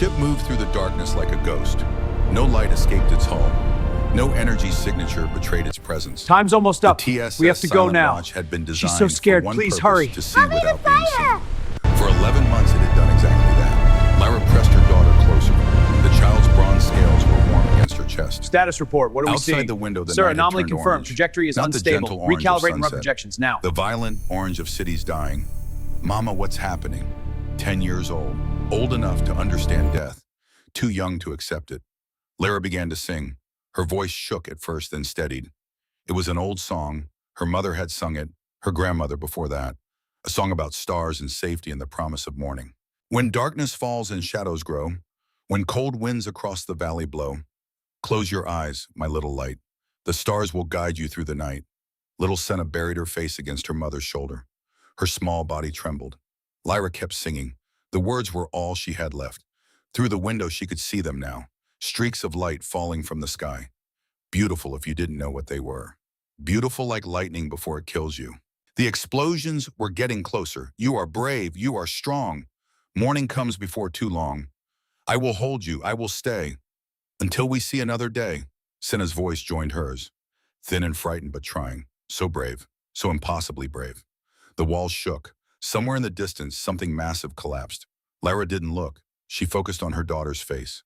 ship moved through the darkness like a ghost. No light escaped its hull. No energy signature betrayed its presence. Time's almost up. The TSS We have to go Silent now. Watch had been designed She's so scared. for one Please purpose, hurry. to see without being seen. For 11 months it had done exactly that. Lyra pressed her daughter closer. The child's bronze scales were warm against her chest. Status report. What are we seeing? Outside the window, the Sir, night had anomaly turned confirmed. orange. Trajectory is Not the unstable. gentle orange of Recalibrate and run sunset. projections now. The violent orange of cities dying. Mama, what's happening? 10 years old. Old enough to understand death. Too young to accept it. Lyra began to sing. Her voice shook at first, then steadied. It was an old song. Her mother had sung it, her grandmother before that. A song about stars and safety and the promise of morning. When darkness falls and shadows grow, when cold winds across the valley blow, close your eyes, my little light. The stars will guide you through the night. Little Senna buried her face against her mother's shoulder. Her small body trembled. Lyra kept singing. The words were all she had left. Through the window she could see them now. Streaks of light falling from the sky. Beautiful if you didn't know what they were. Beautiful like lightning before it kills you. The explosions were getting closer. You are brave. You are strong. Morning comes before too long. I will hold you. I will stay. Until we see another day. Senna's voice joined hers. Thin and frightened but trying. So brave. So impossibly brave. The walls shook. Somewhere in the distance, something massive collapsed. Lyra didn't look. She focused on her daughter's face.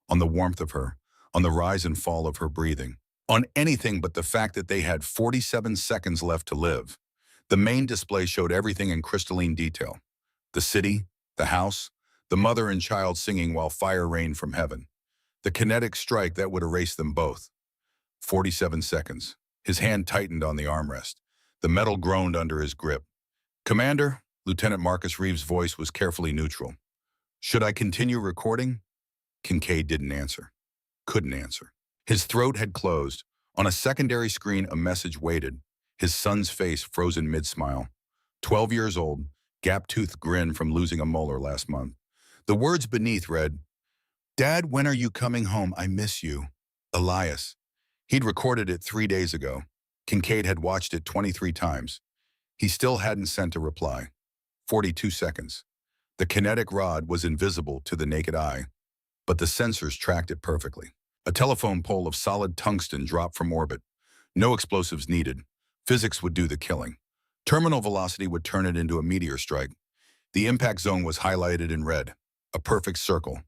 On the warmth of her. On the rise and fall of her breathing. On anything but the fact that they had 47 seconds left to live. The main display showed everything in crystalline detail. The city, the house, the mother and child singing while fire rained from heaven. The kinetic strike that would erase them both. 47 seconds. His hand tightened on the armrest. The metal groaned under his grip. Commander, Lieutenant Marcus Reeves' voice was carefully neutral. Should I continue recording? Kincaid didn't answer. Couldn't answer. His throat had closed. On a secondary screen, a message waited. His son's face frozen mid-smile. 12 years old, gap-toothed grin from losing a molar last month. The words beneath read, Dad, when are you coming home? I miss you. Elias. He'd recorded it 3 days ago. Kincaid had watched it 23 times. He still hadn't sent a reply. 42 seconds. The kinetic rod was invisible to the naked eye, but the sensors tracked it perfectly. A telephone pole of solid tungsten dropped from orbit. No explosives needed. Physics would do the killing. Terminal velocity would turn it into a meteor strike. The impact zone was highlighted in red. A perfect circle.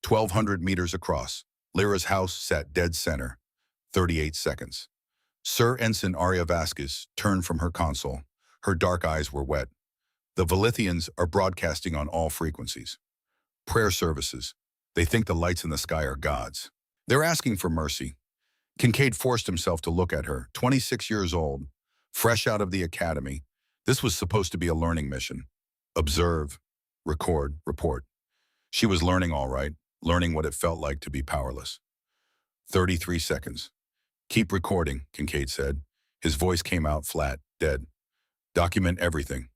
1,200 meters across. Lyra's house sat dead center. 38 seconds. Sir Ensign Aria Vasquez turned from her console. Her dark eyes were wet. The Velithians are broadcasting on all frequencies. Prayer services. They think the lights in the sky are gods. They're asking for mercy. Kincaid forced himself to look at her, 26 years old, fresh out of the academy. This was supposed to be a learning mission. Observe, record, report. She was learning all right, learning what it felt like to be powerless. 33 seconds. Keep recording, Kincaid said. His voice came out flat, dead. Document everything.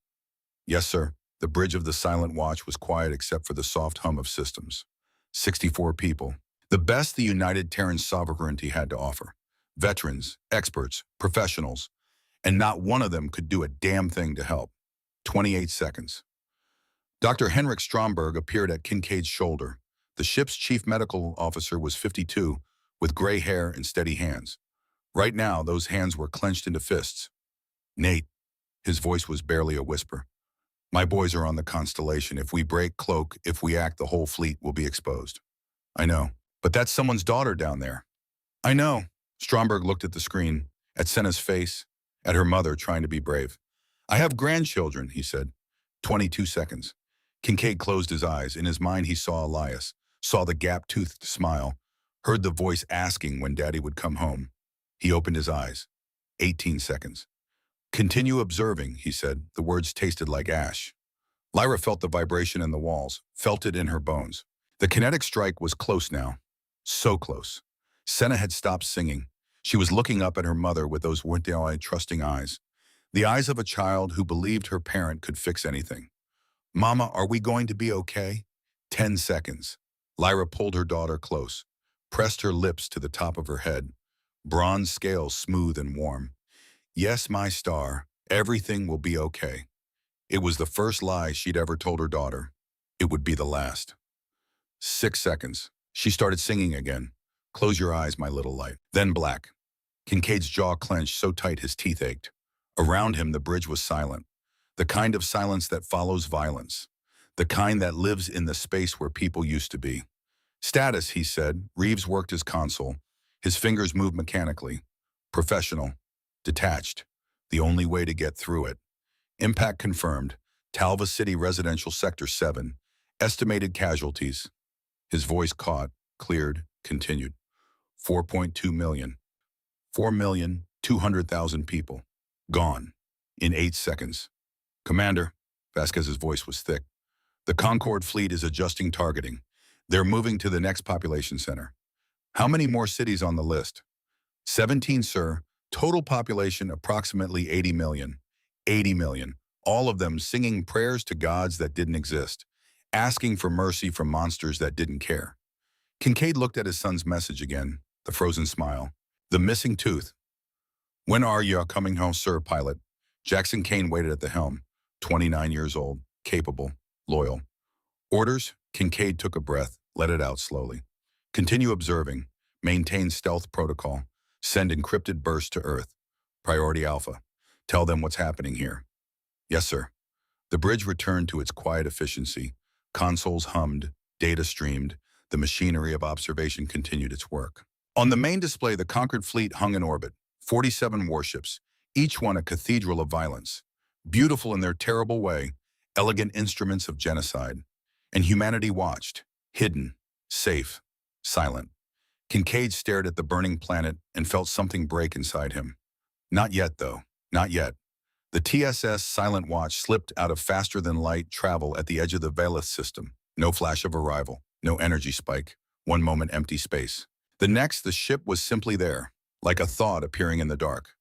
Yes, sir. The bridge of the Silent Watch was quiet except for the soft hum of systems. 64 people. The best the United Terran sovereignty had to offer. Veterans, experts, professionals, and not one of them could do a damn thing to help. 28 seconds. Dr. Henrik Stromberg appeared at Kincaid's shoulder. The ship's chief medical officer was 52, with gray hair and steady hands. Right now, those hands were clenched into fists. Nate, his voice was barely a whisper. My boys are on the Constellation. If we break cloak, if we act, the whole fleet will be exposed. I know, but that's someone's daughter down there. I know. Stromberg looked at the screen, at Senna's face, at her mother trying to be brave. I have grandchildren, he said. 22 seconds. Kincaid closed his eyes. In his mind, he saw Elias, saw the gap-toothed smile, heard the voice asking when Daddy would come home. He opened his eyes. 18 seconds. Continue observing, he said. The words tasted like ash. Lyra felt the vibration in the walls, felt it in her bones. The kinetic strike was close now. So close. Senna had stopped singing. She was looking up at her mother with those wide, trusting eyes. The eyes of a child who believed her parent could fix anything. Mama, are we going to be okay? 10 seconds. Lyra pulled her daughter close, pressed her lips to the top of her head. Bronze scales smooth and warm. Yes, my star, everything will be okay. It was the first lie she'd ever told her daughter. It would be the last. 6 seconds. She started singing again. Close your eyes, my little light. Then black. Kincaid's jaw clenched so tight his teeth ached. Around him, the bridge was silent. The kind of silence that follows violence. The kind that lives in the space where people used to be. Status, he said. Reeves worked his console. His fingers moved mechanically. Professional. Detached. The only way to get through it. Impact confirmed. Talva City Residential Sector 7. Estimated casualties. His voice caught, cleared, continued. 4.2 million. 4,200,000 people. Gone. In 8 seconds. Commander, Vasquez's voice was thick. The Concorde fleet is adjusting targeting. They're moving to the next population center. How many more cities on the list? 17, sir. Total population approximately 80 million. 80 million. All of them singing prayers to gods that didn't exist. Asking for mercy from monsters that didn't care. Kincaid looked at his son's message again, the frozen smile. The missing tooth. When are you coming home, sir, pilot? Jackson Kane waited at the helm, 29 years old, capable, loyal. Orders? Kincaid took a breath, let it out slowly. Continue observing. Maintain stealth protocol. Send encrypted bursts to Earth. Priority Alpha. Tell them what's happening here. Yes, sir. The bridge returned to its quiet efficiency. Consoles hummed, data streamed. The machinery of observation continued its work. On the main display, the conquered fleet hung in orbit. 47 warships, each one a cathedral of violence. Beautiful in their terrible way, elegant instruments of genocide. And humanity watched, hidden, safe, silent. Kincaid stared at the burning planet and felt something break inside him. Not yet, though. Not yet. The TSS Silent Watch slipped out of faster-than-light travel at the edge of the Velith system. No flash of arrival, no energy spike. One moment empty space. The next, the ship was simply there, like a thought appearing in the dark.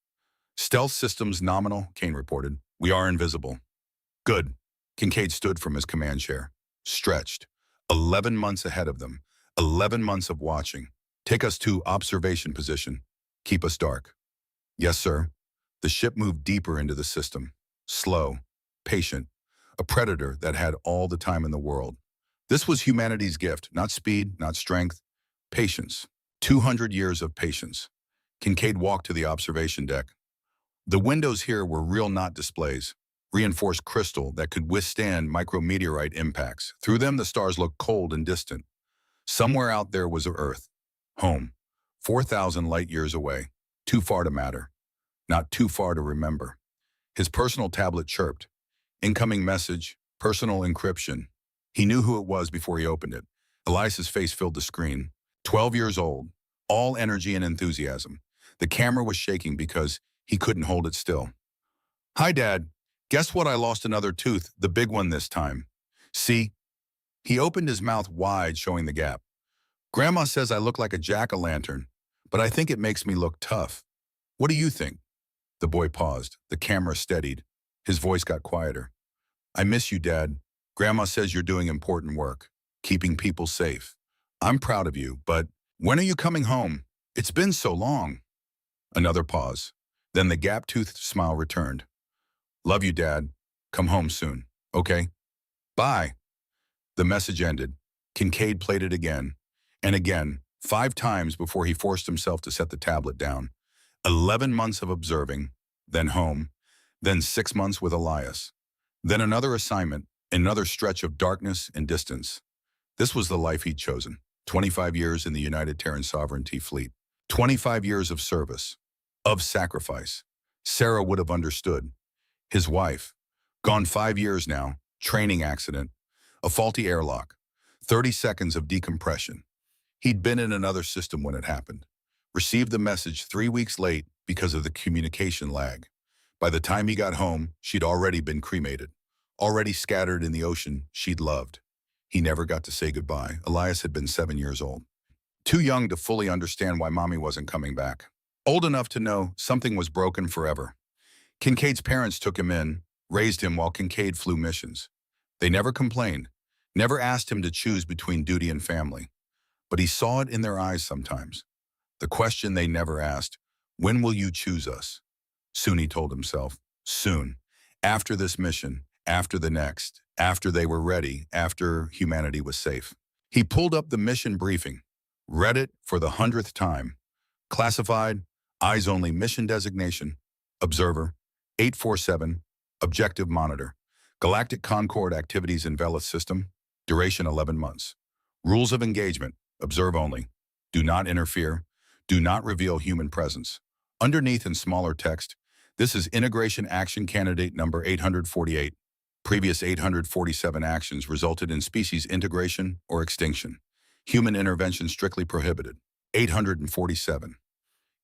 Stealth systems nominal, Kane reported. We are invisible. Good. Kincaid stood from his command chair. Stretched. 11 months ahead of them. 11 months of watching. Take us to observation position. Keep us dark. Yes, sir. The ship moved deeper into the system. Slow. Patient. A predator that had all the time in the world. This was humanity's gift. Not speed, not strength. Patience. 200 years of patience. Kincaid walked to the observation deck. The windows here were real knot displays, reinforced crystal that could withstand micrometeorite impacts. Through them, the stars looked cold and distant. Somewhere out there was Earth. Home. 4,000 light years away. Too far to matter. Not too far to remember. His personal tablet chirped. Incoming message, personal encryption. He knew who it was before he opened it. Elias's face filled the screen. 12 years old. All energy and enthusiasm. The camera was shaking because he couldn't hold it still. Hi, Dad. Guess what? I lost another tooth, the big one this time. See? He opened his mouth wide, showing the gap. Grandma says I look like a jack-o'-lantern, but I think it makes me look tough. What do you think? The boy paused. The camera steadied. His voice got quieter. I miss you, Dad. Grandma says you're doing important work, keeping people safe. I'm proud of you, but when are you coming home? It's been so long. Another pause. Then the gap-toothed smile returned. Love you, Dad. Come home soon, okay? Bye. The message ended. Kincaid played it again, and again, 5 times before he forced himself to set the tablet down. 11 months of observing, then home, then 6 months with Elias. Then another assignment, another stretch of darkness and distance. This was the life he'd chosen. 25 years in the United Terran Sovereignty Fleet. 25 years of service, of sacrifice. Sarah would have understood. His wife. Gone 5 years now. Training accident. A faulty airlock. 30 seconds of decompression. He'd been in another system when it happened. Received the message 3 weeks late because of the communication lag. By the time he got home, she'd already been cremated. Already scattered in the ocean she'd loved. He never got to say goodbye. Elias had been 7 years old. Too young to fully understand why Mommy wasn't coming back. Old enough to know something was broken forever. Kincaid's parents took him in, raised him while Kincaid flew missions. They never complained, never asked him to choose between duty and family. But he saw it in their eyes sometimes. The question they never asked, when will you choose us? Soon, he told himself. Soon. After this mission, after the next, after they were ready, after humanity was safe. He pulled up the mission briefing, read it for the 100th time. Classified, eyes-only mission designation, observer, 847, objective monitor, Galactic Concord activities in Velis system, duration 11 months. Rules of engagement, observe only, do not interfere, do not reveal human presence. Underneath in smaller text, this is integration action candidate number 848. Previous 847 actions resulted in species integration or extinction. Human intervention strictly prohibited. 847.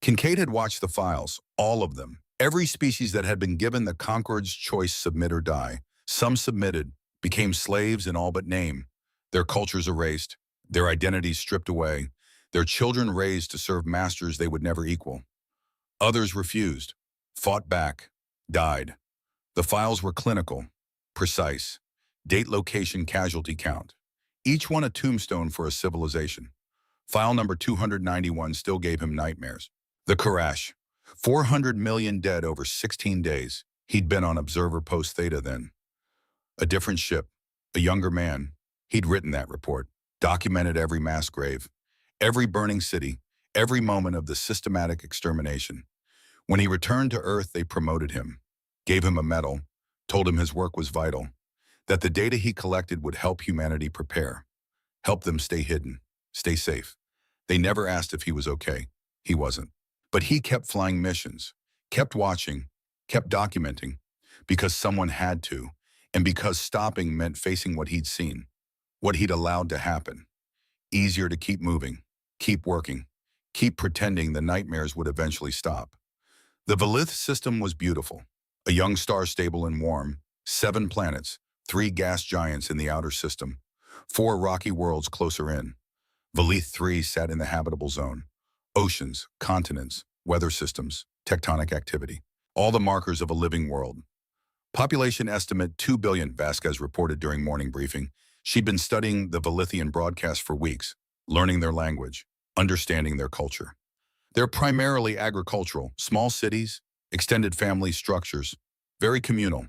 Kincaid had watched the files, all of them. Every species that had been given the Concord's choice submit or die. Some submitted, became slaves in all but name. Their cultures erased, their identities stripped away, their children raised to serve masters they would never equal. Others refused, fought back, died. The files were clinical, precise. Date, location, casualty count. Each one a tombstone for a civilization. File number 291 still gave him nightmares. The Karash. 400 million dead over 16 days. He'd been on Observer Post Theta then. A different ship, a younger man. He'd written that report, documented every mass grave, every burning city, every moment of the systematic extermination. When he returned to Earth, they promoted him, gave him a medal, told him his work was vital, that the data he collected would help humanity prepare, help them stay hidden, stay safe. They never asked if he was okay. He wasn't. But he kept flying missions, kept watching, kept documenting, because someone had to, and because stopping meant facing what he'd seen, what he'd allowed to happen. Easier to keep moving, keep working, keep pretending the nightmares would eventually stop. The Velith system was beautiful, a young star stable and warm, 7 planets, 3 gas giants in the outer system, 4 rocky worlds closer in. Velith 3 sat in the habitable zone. Oceans, continents, weather systems, tectonic activity, all the markers of a living world. Population estimate 2 billion, Vasquez reported during morning briefing. She'd been studying the Velithian broadcast for weeks, learning their language, understanding their culture. They're primarily agricultural, small cities, extended family structures, very communal.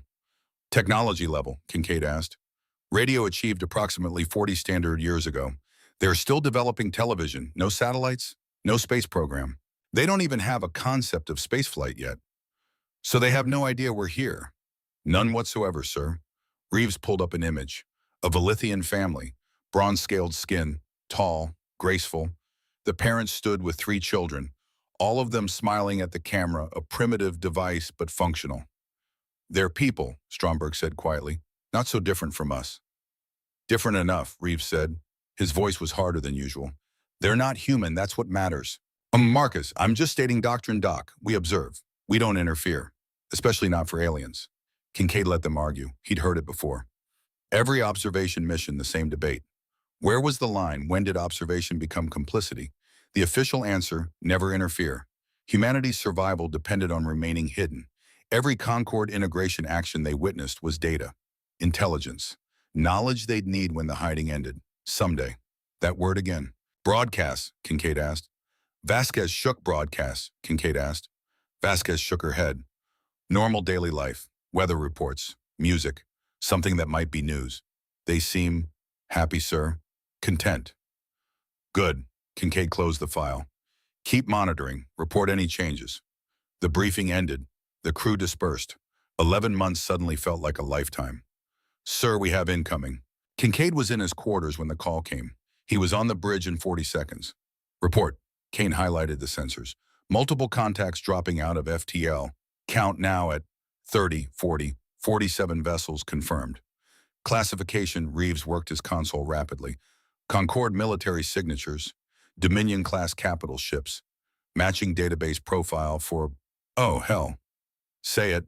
Technology level, Kincaid asked. Radio achieved approximately 40 standard years ago. They're still developing television, no satellites, no space program. They don't even have a concept of spaceflight yet. So they have no idea we're here. None whatsoever, sir. Reeves pulled up an image. A Velithian family, bronze-scaled skin, tall, graceful. The parents stood with 3 children, all of them smiling at the camera, a primitive device but functional. They're people, Stromberg said quietly, not so different from us. Different enough, Reeves said. His voice was harder than usual. They're not human, that's what matters. Marcus, I'm just stating doctrine, Doc. We observe. We don't interfere, especially not for aliens. Kincaid let them argue. He'd heard it before. Every observation mission, the same debate. Where was the line? When did observation become complicity? The official answer, never interfere. Humanity's survival depended on remaining hidden. Every Concord integration action they witnessed was data, intelligence, knowledge they'd need when the hiding ended. Someday. That word again. Broadcasts, Kincaid asked. Vasquez shook. Broadcasts, Kincaid asked. Vasquez shook her head. Normal daily life, weather reports, music, something that might be news. They seem happy, sir. Content. Good. Kincaid closed the file. Keep monitoring. Report any changes. The briefing ended. The crew dispersed. 11 months suddenly felt like a lifetime. Sir, we have incoming. Kincaid was in his quarters when the call came. He was on the bridge in 40 seconds. Report. Kane highlighted the sensors. Multiple contacts dropping out of FTL. Count now at 30, 40, 47 vessels confirmed. Classification, Reeves worked his console rapidly. Concord military signatures. Dominion-class capital ships. Matching database profile for, oh, hell. Say it.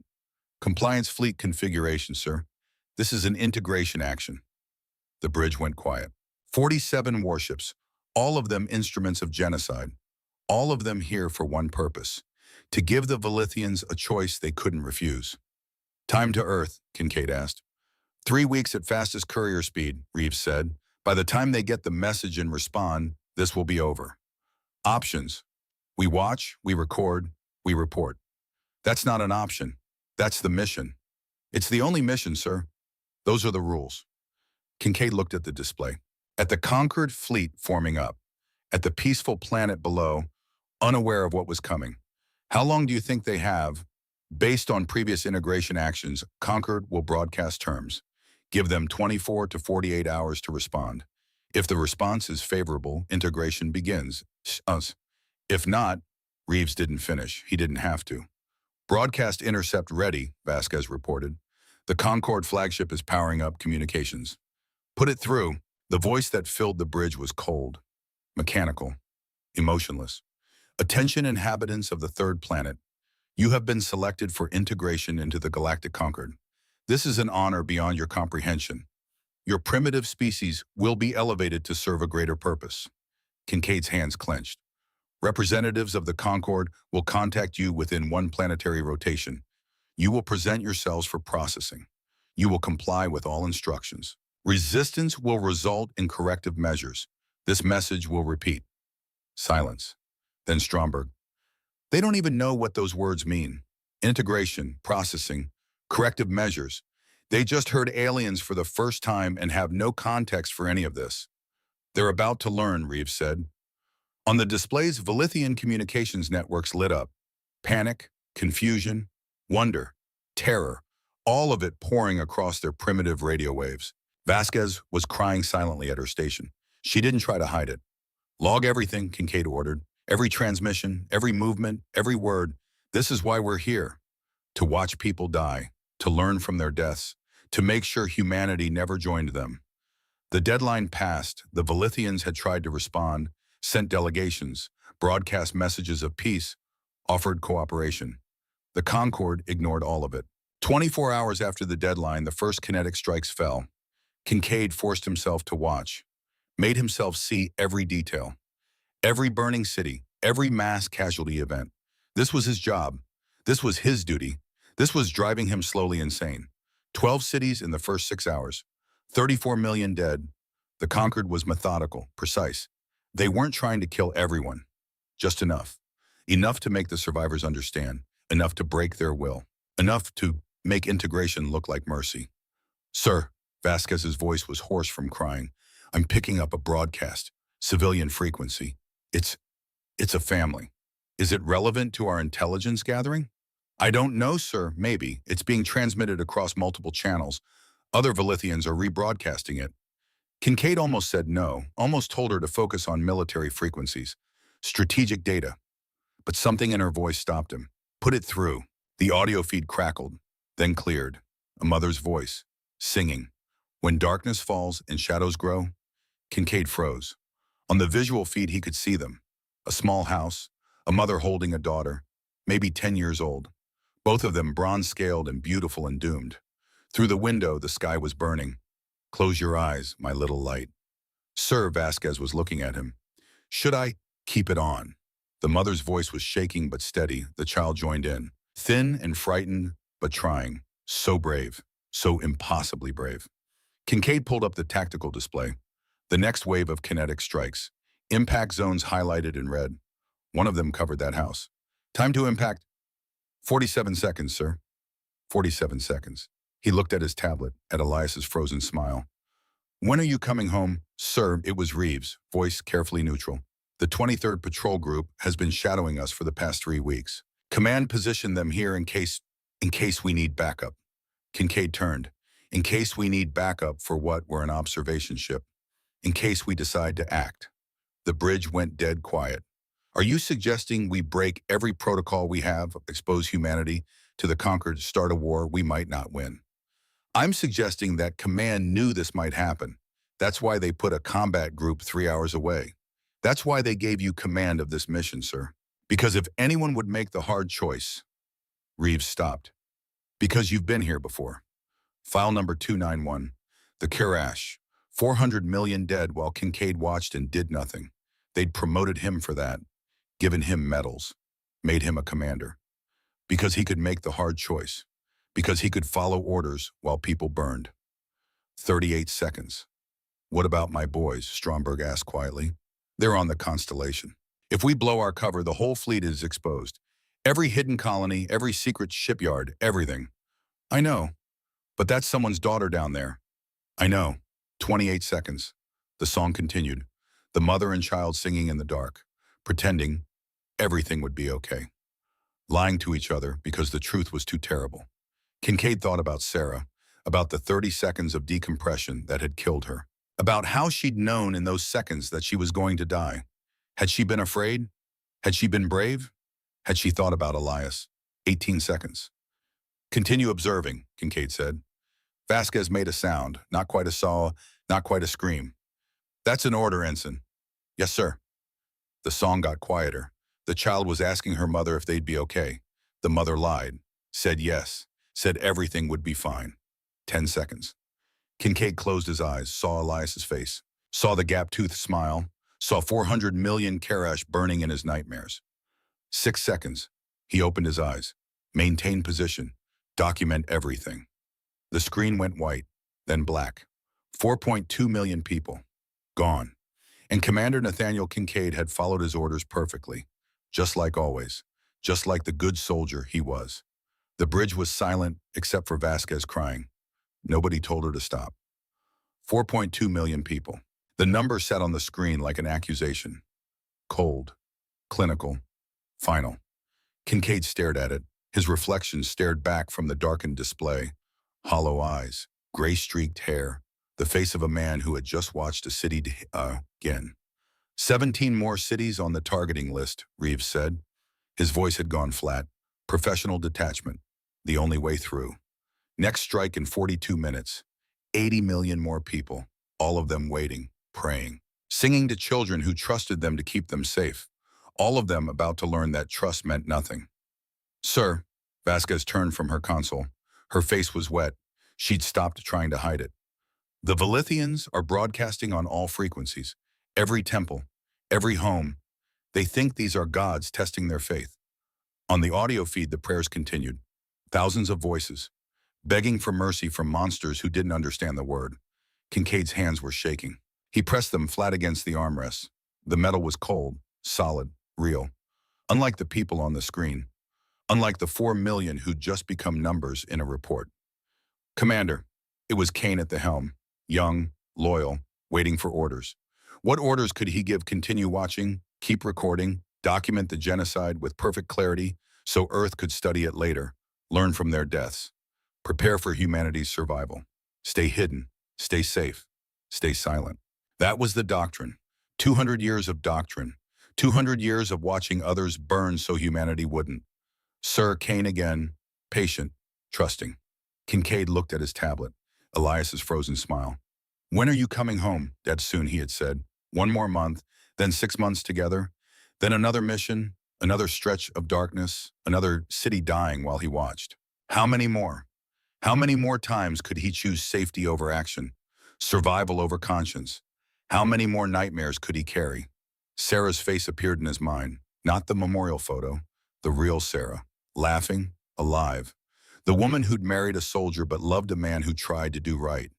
Compliance fleet configuration, sir. This is an integration action. The bridge went quiet. 47 warships, all of them instruments of genocide. All of them here for one purpose, to give the Velithians a choice they couldn't refuse. Time to Earth, Kincaid asked. 3 weeks at fastest courier speed, Reeves said. By the time they get the message and respond, this will be over. Options. We watch, we record, we report. That's not an option. That's the mission. It's the only mission, sir. Those are the rules. Kincaid looked at the display. At the conquered fleet forming up, at the peaceful planet below, unaware of what was coming. How long do you think they have? Based on previous integration actions, Concord will broadcast terms. Give them 24 to 48 hours to respond. If the response is favorable, integration begins. Us. If not, Reeves didn't finish. He didn't have to. Broadcast intercept ready, Vasquez reported. The Concorde flagship is powering up communications. Put it through. The voice that filled the bridge was cold, mechanical, emotionless. Attention inhabitants of the third planet. You have been selected for integration into the Galactic Concord. This is an honor beyond your comprehension. Your primitive species will be elevated to serve a greater purpose. Kincaid's hands clenched. Representatives of the Concord will contact you within one planetary rotation. You will present yourselves for processing. You will comply with all instructions. Resistance will result in corrective measures. This message will repeat. Silence. Then Stromberg. They don't even know what those words mean. Integration, processing, corrective measures. They just heard aliens for the first time and have no context for any of this. They're about to learn, Reeves said. On the displays, Velithian communications networks lit up. Panic, confusion, wonder, terror, all of it pouring across their primitive radio waves. Vasquez was crying silently at her station. She didn't try to hide it. Log everything, Kincaid ordered. Every transmission, every movement, every word. This is why we're here. To watch people die, to learn from their deaths, to make sure humanity never joined them. The deadline passed. The Velithians had tried to respond, sent delegations, broadcast messages of peace, offered cooperation. The Concorde ignored all of it. 24 hours after the deadline, the first kinetic strikes fell. Kincaid forced himself to watch, made himself see every detail. Every burning city, every mass casualty event. This was his job. This was his duty. This was driving him slowly insane. 12 cities in the first 6 hours. 34 million dead. The Concord was methodical, precise. They weren't trying to kill everyone. Just enough. Enough to make the survivors understand. Enough to break their will. Enough to make integration look like mercy. Sir, Vasquez's voice was hoarse from crying. I'm picking up a broadcast. Civilian frequency. It's a family. Is it relevant to our intelligence gathering? I don't know, sir. Maybe. It's being transmitted across multiple channels. Other Velithians are rebroadcasting it. Kincaid almost said no, almost told her to focus on military frequencies, strategic data. But something in her voice stopped him. Put it through. The audio feed crackled, then cleared. A mother's voice, singing. When darkness falls and shadows grow, Kincaid froze. On the visual feed, he could see them. A small house, a mother holding a daughter, maybe 10 years old. Both of them bronze-scaled and beautiful and doomed. Through the window, the sky was burning. Close your eyes, my little light. Sir, Vasquez was looking at him. Should I keep it on? The mother's voice was shaking but steady. The child joined in. Thin and frightened, but trying. So brave. So impossibly brave. Kincaid pulled up the tactical display. The next wave of kinetic strikes. Impact zones highlighted in red. One of them covered that house. Time to impact. 47 seconds, sir. 47 seconds. He looked at his tablet, at Elias's frozen smile. When are you coming home? Sir, it was Reeves, voice carefully neutral. The 23rd Patrol Group has been shadowing us for the past 3 weeks. Command positioned them here in case we need backup. Kincaid turned. In case we need backup for what? We're an observation ship. In case we decide to act. The bridge went dead quiet. Are you suggesting we break every protocol we have, expose humanity to the conquered, start a war we might not win? I'm suggesting that command knew this might happen. That's why they put a combat group 3 hours away. That's why they gave you command of this mission, sir. Because if anyone would make the hard choice. Reeves stopped. Because you've been here before. File number 291. The Karash. 400 million dead while Kincaid watched and did nothing. They'd promoted him for that, given him medals, made him a commander. Because he could make the hard choice. Because he could follow orders while people burned. 38 seconds. What about my boys? Stromberg asked quietly. They're on the Constellation. If we blow our cover, the whole fleet is exposed. Every hidden colony, every secret shipyard, everything. I know, but that's someone's daughter down there. I know. 28 seconds. The song continued, the mother and child singing in the dark, pretending everything would be okay, lying to each other because the truth was too terrible. Kincaid thought about Sarah, about the 30 seconds of decompression that had killed her, about how she'd known in those seconds that she was going to die. Had she been afraid? Had she been brave? Had she thought about Elias? 18 seconds. Continue observing, Kincaid said. Vasquez made a sound, not quite a saw, not quite a scream. That's an order, Ensign. Yes, sir. The song got quieter. The child was asking her mother if they'd be okay. The mother lied, said yes, said everything would be fine. 10 seconds. Kincaid closed his eyes, saw Elias's face, saw the gap-toothed smile, saw 400 million Karash burning in his nightmares. 6 seconds. He opened his eyes. Maintain position. Document everything. The screen went white, then black. 4.2 million people. Gone. And Commander Nathaniel Kincaid had followed his orders perfectly, just like always, just like the good soldier he was. The bridge was silent except for Vasquez crying. Nobody told her to stop. 4.2 million people. The number sat on the screen like an accusation. Cold, clinical, final. Kincaid stared at it. His reflection stared back from the darkened display. Hollow eyes, gray-streaked hair, the face of a man who had just watched a city again. 17 more cities on the targeting list, Reeves said. His voice had gone flat. Professional detachment, the only way through. Next strike in 42 minutes. 80 million more people, all of them waiting, praying, singing to children who trusted them to keep them safe. All of them about to learn that trust meant nothing. Sir, Vasquez turned from her console. Her face was wet. She'd stopped trying to hide it. The Velithians are broadcasting on all frequencies. Every temple, every home. They think these are gods testing their faith. On the audio feed, the prayers continued. Thousands of voices, begging for mercy from monsters who didn't understand the word. Kincaid's hands were shaking. He pressed them flat against the armrests. The metal was cold, solid, real. Unlike the people on the screen. Unlike the 4 million who'd just become numbers in a report. Commander, it was Kane at the helm. Young, loyal, waiting for orders. What orders could he give? Continue watching, keep recording, document the genocide with perfect clarity so Earth could study it later, learn from their deaths. Prepare for humanity's survival. Stay hidden, stay safe, stay silent. That was the doctrine. 200 years of doctrine. 200 years of watching others burn so humanity wouldn't. Sir Kane again, patient, trusting. Kincaid looked at his tablet, Elias's frozen smile. When are you coming home? Dad, soon, he had said. 1 more month, then 6 months together, then another mission, another stretch of darkness, another city dying while he watched. How many more? How many more times could he choose safety over action, survival over conscience? How many more nightmares could he carry? Sarah's face appeared in his mind, not the memorial photo, the real Sarah, laughing, alive. The woman who'd married a soldier but loved a man who tried to do right.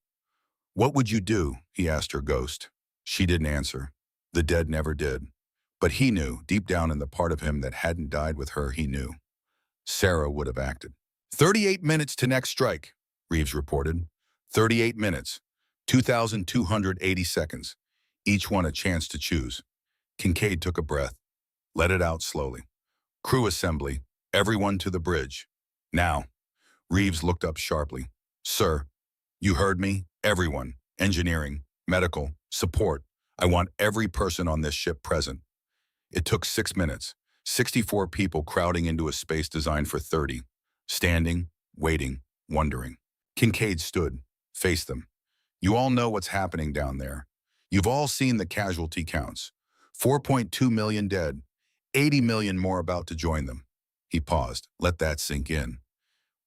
What would you do? He asked her ghost. She didn't answer. The dead never did. But he knew, deep down in the part of him that hadn't died with her, he knew. Sarah would have acted. 38 minutes to next strike, Reeves reported. 38 minutes, 2,280 seconds, each one a chance to choose. Kincaid took a breath, let it out slowly. Crew assembly, everyone to the bridge. Now. Reeves looked up sharply. Sir, you heard me? Everyone. Engineering, medical, support. I want every person on this ship present. It took 6 minutes. 64 people crowding into a space designed for 30. Standing, waiting, wondering. Kincaid stood, faced them. You all know what's happening down there. You've all seen the casualty counts. 4.2 million dead. 80 million more about to join them. He paused. Let that sink in.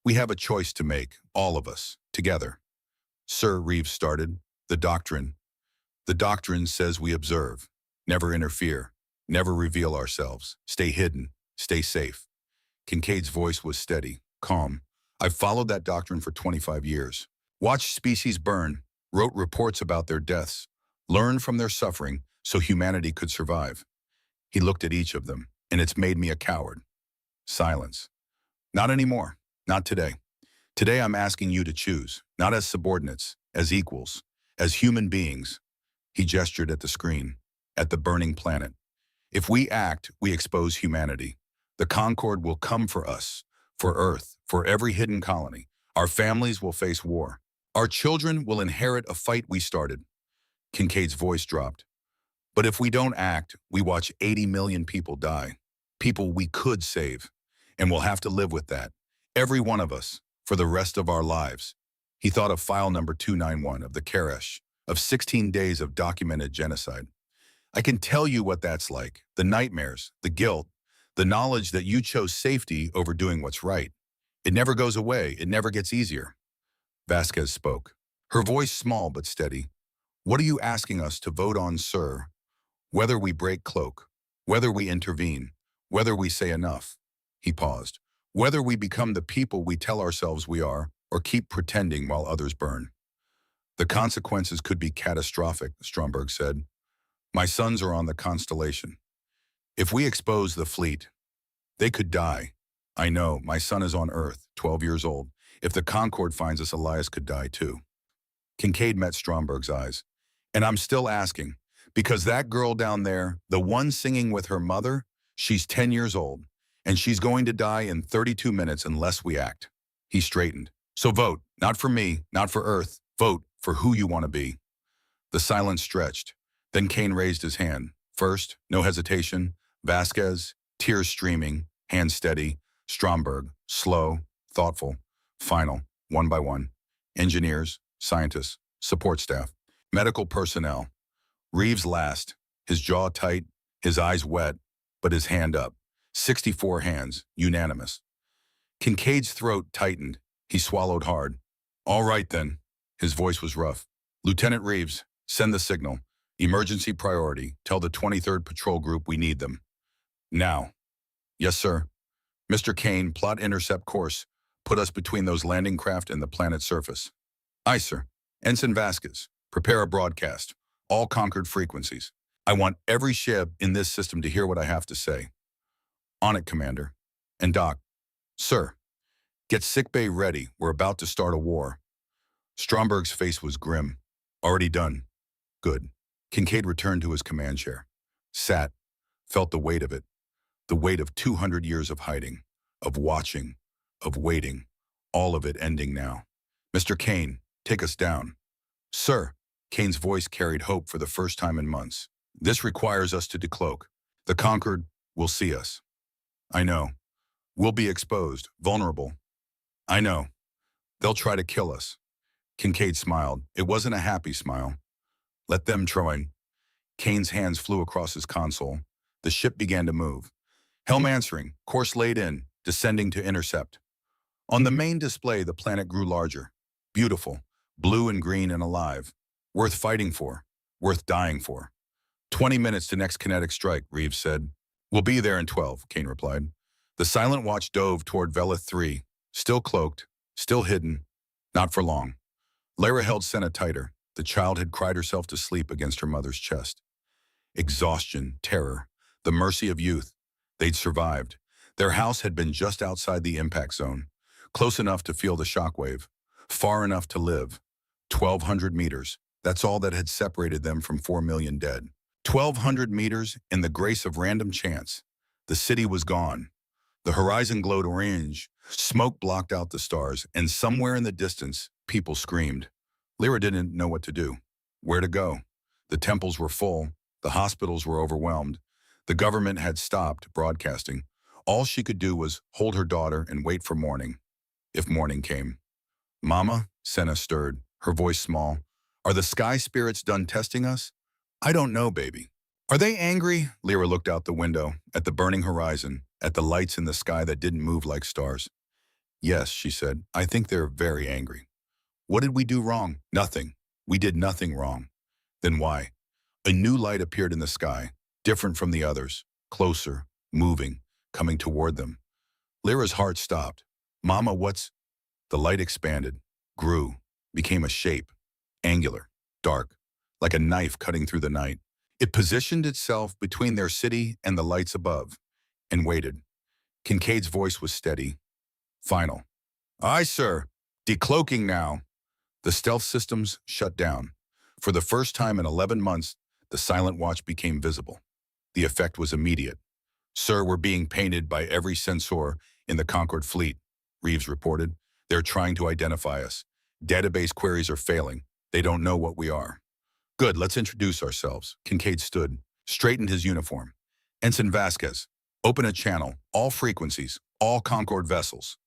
We have a choice to make, all of us, together. Sir, Reeves started, the doctrine. The doctrine says we observe, never interfere, never reveal ourselves, stay hidden, stay safe. Kincaid's voice was steady, calm. I've followed that doctrine for 25 years. Watched species burn, wrote reports about their deaths, learned from their suffering so humanity could survive. He looked at each of them, and it's made me a coward. Silence. Not anymore. Not today. Today I'm asking you to choose, not as subordinates, as equals, as human beings. He gestured at the screen, at the burning planet. If we act, we expose humanity. The Concord will come for us, for Earth, for every hidden colony. Our families will face war. Our children will inherit a fight we started. Kincaid's voice dropped. But if we don't act, we watch 80 million people die. People we could save. And we'll have to live with that. Every one of us, for the rest of our lives. He thought of file number 291 of the Karesh, of 16 days of documented genocide. I can tell you what that's like. The nightmares, the guilt, the knowledge that you chose safety over doing what's right. It never goes away. It never gets easier. Vasquez spoke, her voice small but steady. What are you asking us to vote on, sir? Whether we break cloak, whether we intervene, whether we say enough. He paused. Whether we become the people we tell ourselves we are, or keep pretending while others burn. The consequences could be catastrophic, Stromberg said. My sons are on the Constellation. If we expose the fleet, they could die. I know, my son is on Earth, 12 years old. If the Concord finds us, Elias could die too. Kincaid met Stromberg's eyes. And I'm still asking, because that girl down there, the one singing with her mother, she's 10 years old, and she's going to die in 32 minutes unless we act. He straightened. So vote, not for me, not for Earth. Vote for who you want to be. The silence stretched. Then Kane raised his hand. First, no hesitation. Vasquez, tears streaming, hands steady. Stromberg, slow, thoughtful. Final, one by one. Engineers, scientists, support staff, medical personnel. Reeves last, his jaw tight, his eyes wet, but his hand up. 64 hands, unanimous. Kincaid's throat tightened. He swallowed hard. All right then. His voice was rough. Lieutenant Reeves, send the signal. Emergency priority. Tell the 23rd Patrol Group we need them. Now. Yes, sir. Mr. Kane, plot intercept course. Put us between those landing craft and the planet's surface. Aye, sir. Ensign Vasquez, prepare a broadcast. All Concord frequencies. I want every ship in this system to hear what I have to say. On it, Commander. And Doc. Sir. Get sickbay ready. We're about to start a war. Stromberg's face was grim. Already done. Good. Kincaid returned to his command chair. Sat. Felt the weight of it. The weight of 200 years of hiding. Of watching. Of waiting. All of it ending now. Mr. Kane, take us down. Sir. Kane's voice carried hope for the first time in months. This requires us to decloak. The Concord will see us. I know. We'll be exposed, vulnerable. I know. They'll try to kill us. Kincaid smiled. It wasn't a happy smile. Let them try. Kane's hands flew across his console. The ship began to move. Helm answering, course laid in, descending to intercept. On the main display, the planet grew larger. Beautiful, blue and green and alive. Worth fighting for, worth dying for. 20 minutes to next kinetic strike, Reeves said. We'll be there in 12, Kane replied. The Silent Watch dove toward Velith 3, still cloaked, still hidden, not for long. Lara held Senna tighter. The child had cried herself to sleep against her mother's chest. Exhaustion, terror, the mercy of youth. They'd survived. Their house had been just outside the impact zone, close enough to feel the shockwave, far enough to live. 1,200 meters. That's all that had separated them from 4 million dead. 1,200 meters in the grace of random chance. The city was gone. The horizon glowed orange. Smoke blocked out the stars, and somewhere in the distance, people screamed. Lyra didn't know what to do, where to go. The temples were full. The hospitals were overwhelmed. The government had stopped broadcasting. All she could do was hold her daughter and wait for morning, if morning came. Mama, Senna stirred, her voice small. Are the sky spirits done testing us? I don't know, baby. Are they angry? Lyra looked out the window, at the burning horizon, at the lights in the sky that didn't move like stars. Yes, she said, I think they're very angry. What did we do wrong? Nothing. We did nothing wrong. Then why? A new light appeared in the sky, different from the others, closer, moving, coming toward them. Lyra's heart stopped. Mama, what's... The light expanded, grew, became a shape, angular, dark, like a knife cutting through the night. It positioned itself between their city and the lights above, and waited. Kincaid's voice was steady. Final. Aye, sir. Decloaking now. The stealth systems shut down. For the first time in 11 months, the silent watch became visible. The effect was immediate. "Sir, we're being painted by every sensor in the Concorde fleet," Reeves reported. "They're trying to identify us. Database queries are failing. They don't know what we are." "Good, let's introduce ourselves." Kincaid stood, straightened his uniform. "Ensign Vasquez, open a channel, all frequencies, all Concorde vessels."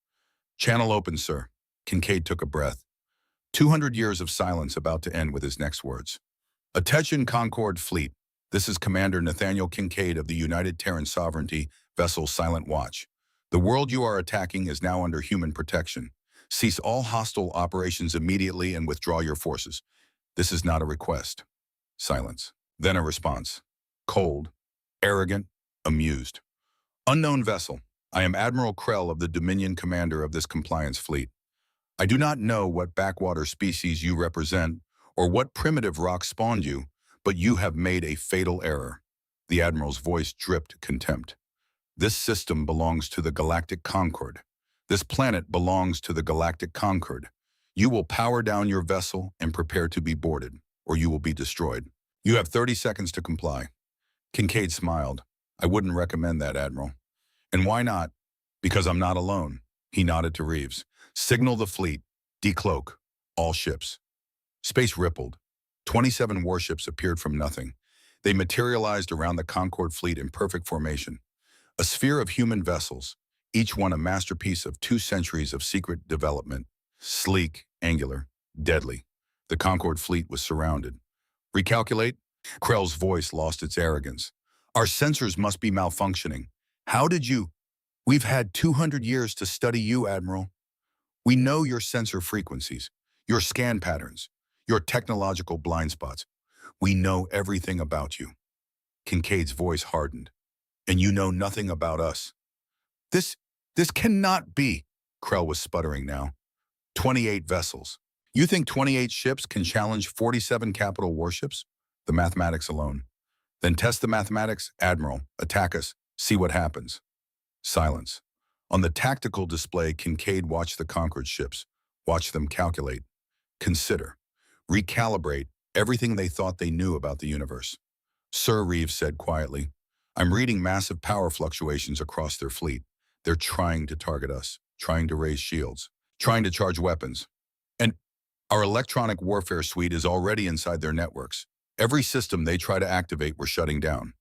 "Channel open, sir." Kincaid took a breath. 200 years of silence about to end with his next words. "Attention Concorde Fleet. This is Commander Nathaniel Kincaid of the United Terran Sovereignty vessel Silent Watch. The world you are attacking is now under human protection. Cease all hostile operations immediately and withdraw your forces. This is not a request." Silence. Then a response. Cold, arrogant, amused. "Unknown vessel. I am Admiral Krell of the Dominion, commander of this compliance fleet. I do not know what backwater species you represent or what primitive rock spawned you, but you have made a fatal error." The Admiral's voice dripped contempt. "This system belongs to the Galactic Concorde. This planet belongs to the Galactic Concorde. You will power down your vessel and prepare to be boarded, or you will be destroyed. You have 30 seconds to comply." Kincaid smiled. "I wouldn't recommend that, Admiral." "And why not?" "Because I'm not alone." He nodded to Reeves. "Signal the fleet. Decloak. All ships." Space rippled. 27 warships appeared from nothing. They materialized around the Concorde fleet in perfect formation. A sphere of human vessels, each one a masterpiece of 2 centuries of secret development. Sleek, angular, deadly. The Concorde fleet was surrounded. "Recalculate?" Krell's voice lost its arrogance. "Our sensors must be malfunctioning. How did you—" "We've had 200 years to study you, Admiral. We know your sensor frequencies, your scan patterns, your technological blind spots. We know everything about you." Kincaid's voice hardened. "And you know nothing about us." This cannot be," Krell was sputtering now. 28 vessels. You think 28 ships can challenge 47 capital warships? The mathematics alone. Then test the mathematics, Admiral. Attack us. See what happens." Silence. On the tactical display, Kincaid watched the Concorde ships, watched them calculate, consider, recalibrate everything they thought they knew about the universe. "Sir," Reeves said quietly, "I'm reading massive power fluctuations across their fleet. They're trying to target us, trying to raise shields, trying to charge weapons. And our electronic warfare suite is already inside their networks. Every system they try to activate, we're shutting down.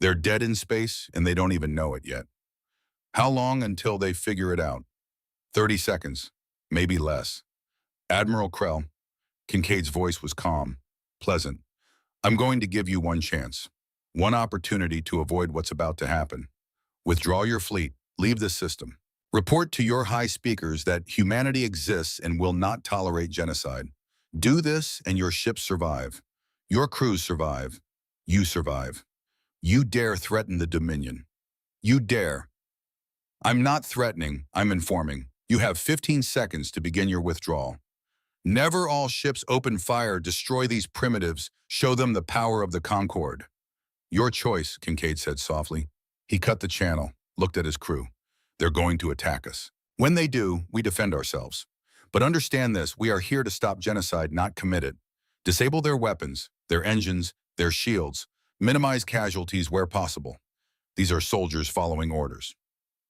They're dead in space, and they don't even know it yet. How long until they figure it out?" 30 seconds, maybe less. "Admiral Krell." Kincaid's voice was calm, pleasant. "I'm going to give you one chance, one opportunity to avoid what's about to happen. Withdraw your fleet, leave the system. Report to your high speakers that humanity exists and will not tolerate genocide. Do this and your ships survive. Your crews survive. You survive. You dare threaten the Dominion. You dare." "I'm not threatening, I'm informing. You have 15 seconds to begin your withdrawal. Never all ships open fire, destroy these primitives, show them the power of the Concorde." "Your choice," Kincaid said softly. He cut the channel, looked at his crew. "They're going to attack us. When they do, we defend ourselves. But understand this, we are here to stop genocide, not commit it. Disable their weapons, their engines, their shields. Minimize casualties where possible. These are soldiers following orders."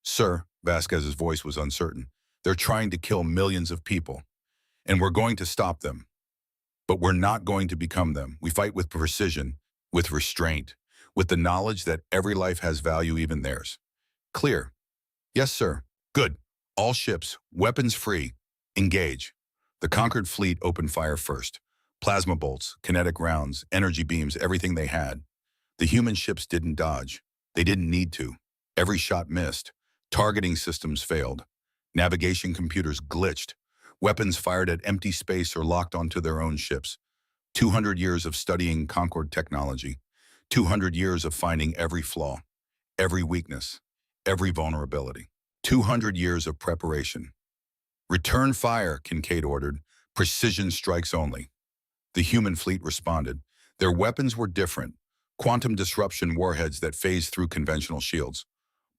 "Sir," Vasquez's voice was uncertain, "they're trying to kill millions of people. And we're going to stop them. But we're not going to become them. We fight with precision, with restraint, with the knowledge that every life has value, even theirs. Clear?" "Yes, sir." "Good. All ships, weapons free. Engage." The Concorde fleet opened fire first. Plasma bolts, kinetic rounds, energy beams, everything they had. The human ships didn't dodge. They didn't need to. Every shot missed. Targeting systems failed. Navigation computers glitched. Weapons fired at empty space or locked onto their own ships. 200 years of studying Concorde technology. 200 years of finding every flaw, every weakness, every vulnerability. 200 years of preparation. "Return fire," Kincaid ordered. "Precision strikes only." The human fleet responded. Their weapons were different. Quantum disruption warheads that phased through conventional shields.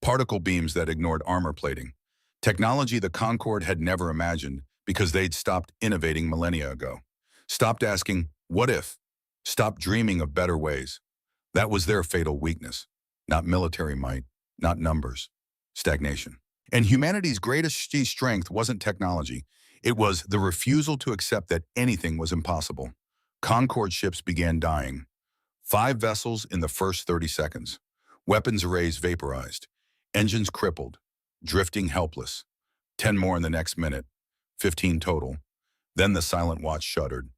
Particle beams that ignored armor plating. Technology the Concorde had never imagined because they'd stopped innovating millennia ago. Stopped asking, what if? Stop dreaming of better ways. That was their fatal weakness. Not military might, not numbers. Stagnation. And humanity's greatest strength wasn't technology. It was the refusal to accept that anything was impossible. Concorde ships began dying. 5 vessels in the first 30 seconds. Weapons arrays vaporized. Engines crippled. Drifting helpless. 10 more in the next minute. 15 total. Then the silent watch shuddered.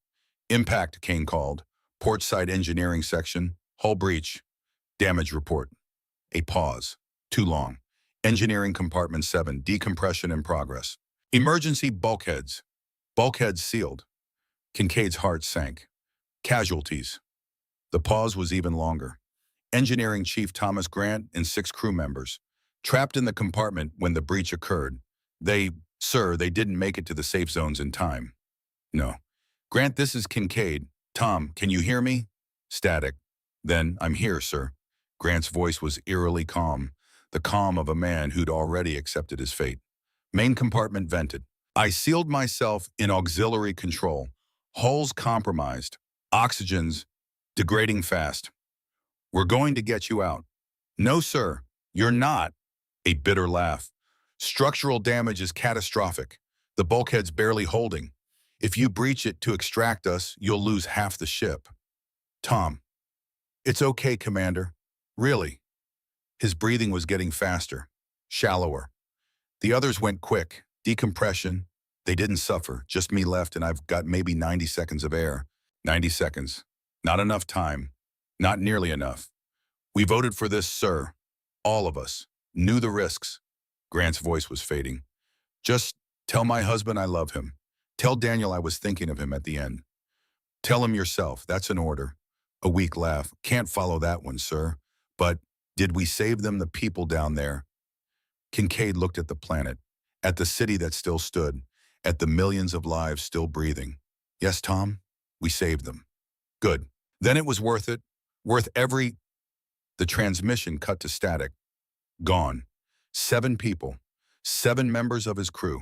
Impact, Kane called. Port side engineering section. Hull breach. Damage report. A pause. Too long. Engineering compartment 7. Decompression in progress. Emergency bulkheads. Bulkheads sealed. Kincaid's heart sank. Casualties. The pause was even longer. Engineering Chief Thomas Grant and 6 crew members. Trapped in the compartment when the breach occurred. They didn't make it to the safe zones in time. No. Grant, this is Kincaid. Tom, can you hear me? Static. Then, I'm here, sir. Grant's voice was eerily calm, the calm of a man who'd already accepted his fate. Main compartment vented. I sealed myself in auxiliary control. Hulls compromised. Oxygen's degrading fast. We're going to get you out. No, sir, you're not. A bitter laugh. Structural damage is catastrophic. The bulkhead's barely holding. If you breach it to extract us, you'll lose half the ship. Tom. It's okay, Commander. Really. His breathing was getting faster, shallower. The others went quick. Decompression. They didn't suffer. Just me left, and I've got maybe 90 seconds of air. 90 seconds. Not enough time. Not nearly enough. We voted for this, sir. All of us. Knew the risks. Grant's voice was fading. Just tell my husband I love him. Tell Daniel I was thinking of him at the end. Tell him yourself. That's an order. A weak laugh. Can't follow that one, sir. But did we save them, the people down there? Kincaid looked at the planet, at the city that still stood, at the millions of lives still breathing. Yes, Tom, we saved them. Good. Then it was worth it. Worth every... The transmission cut to static. Gone. 7 people. 7 members of his crew.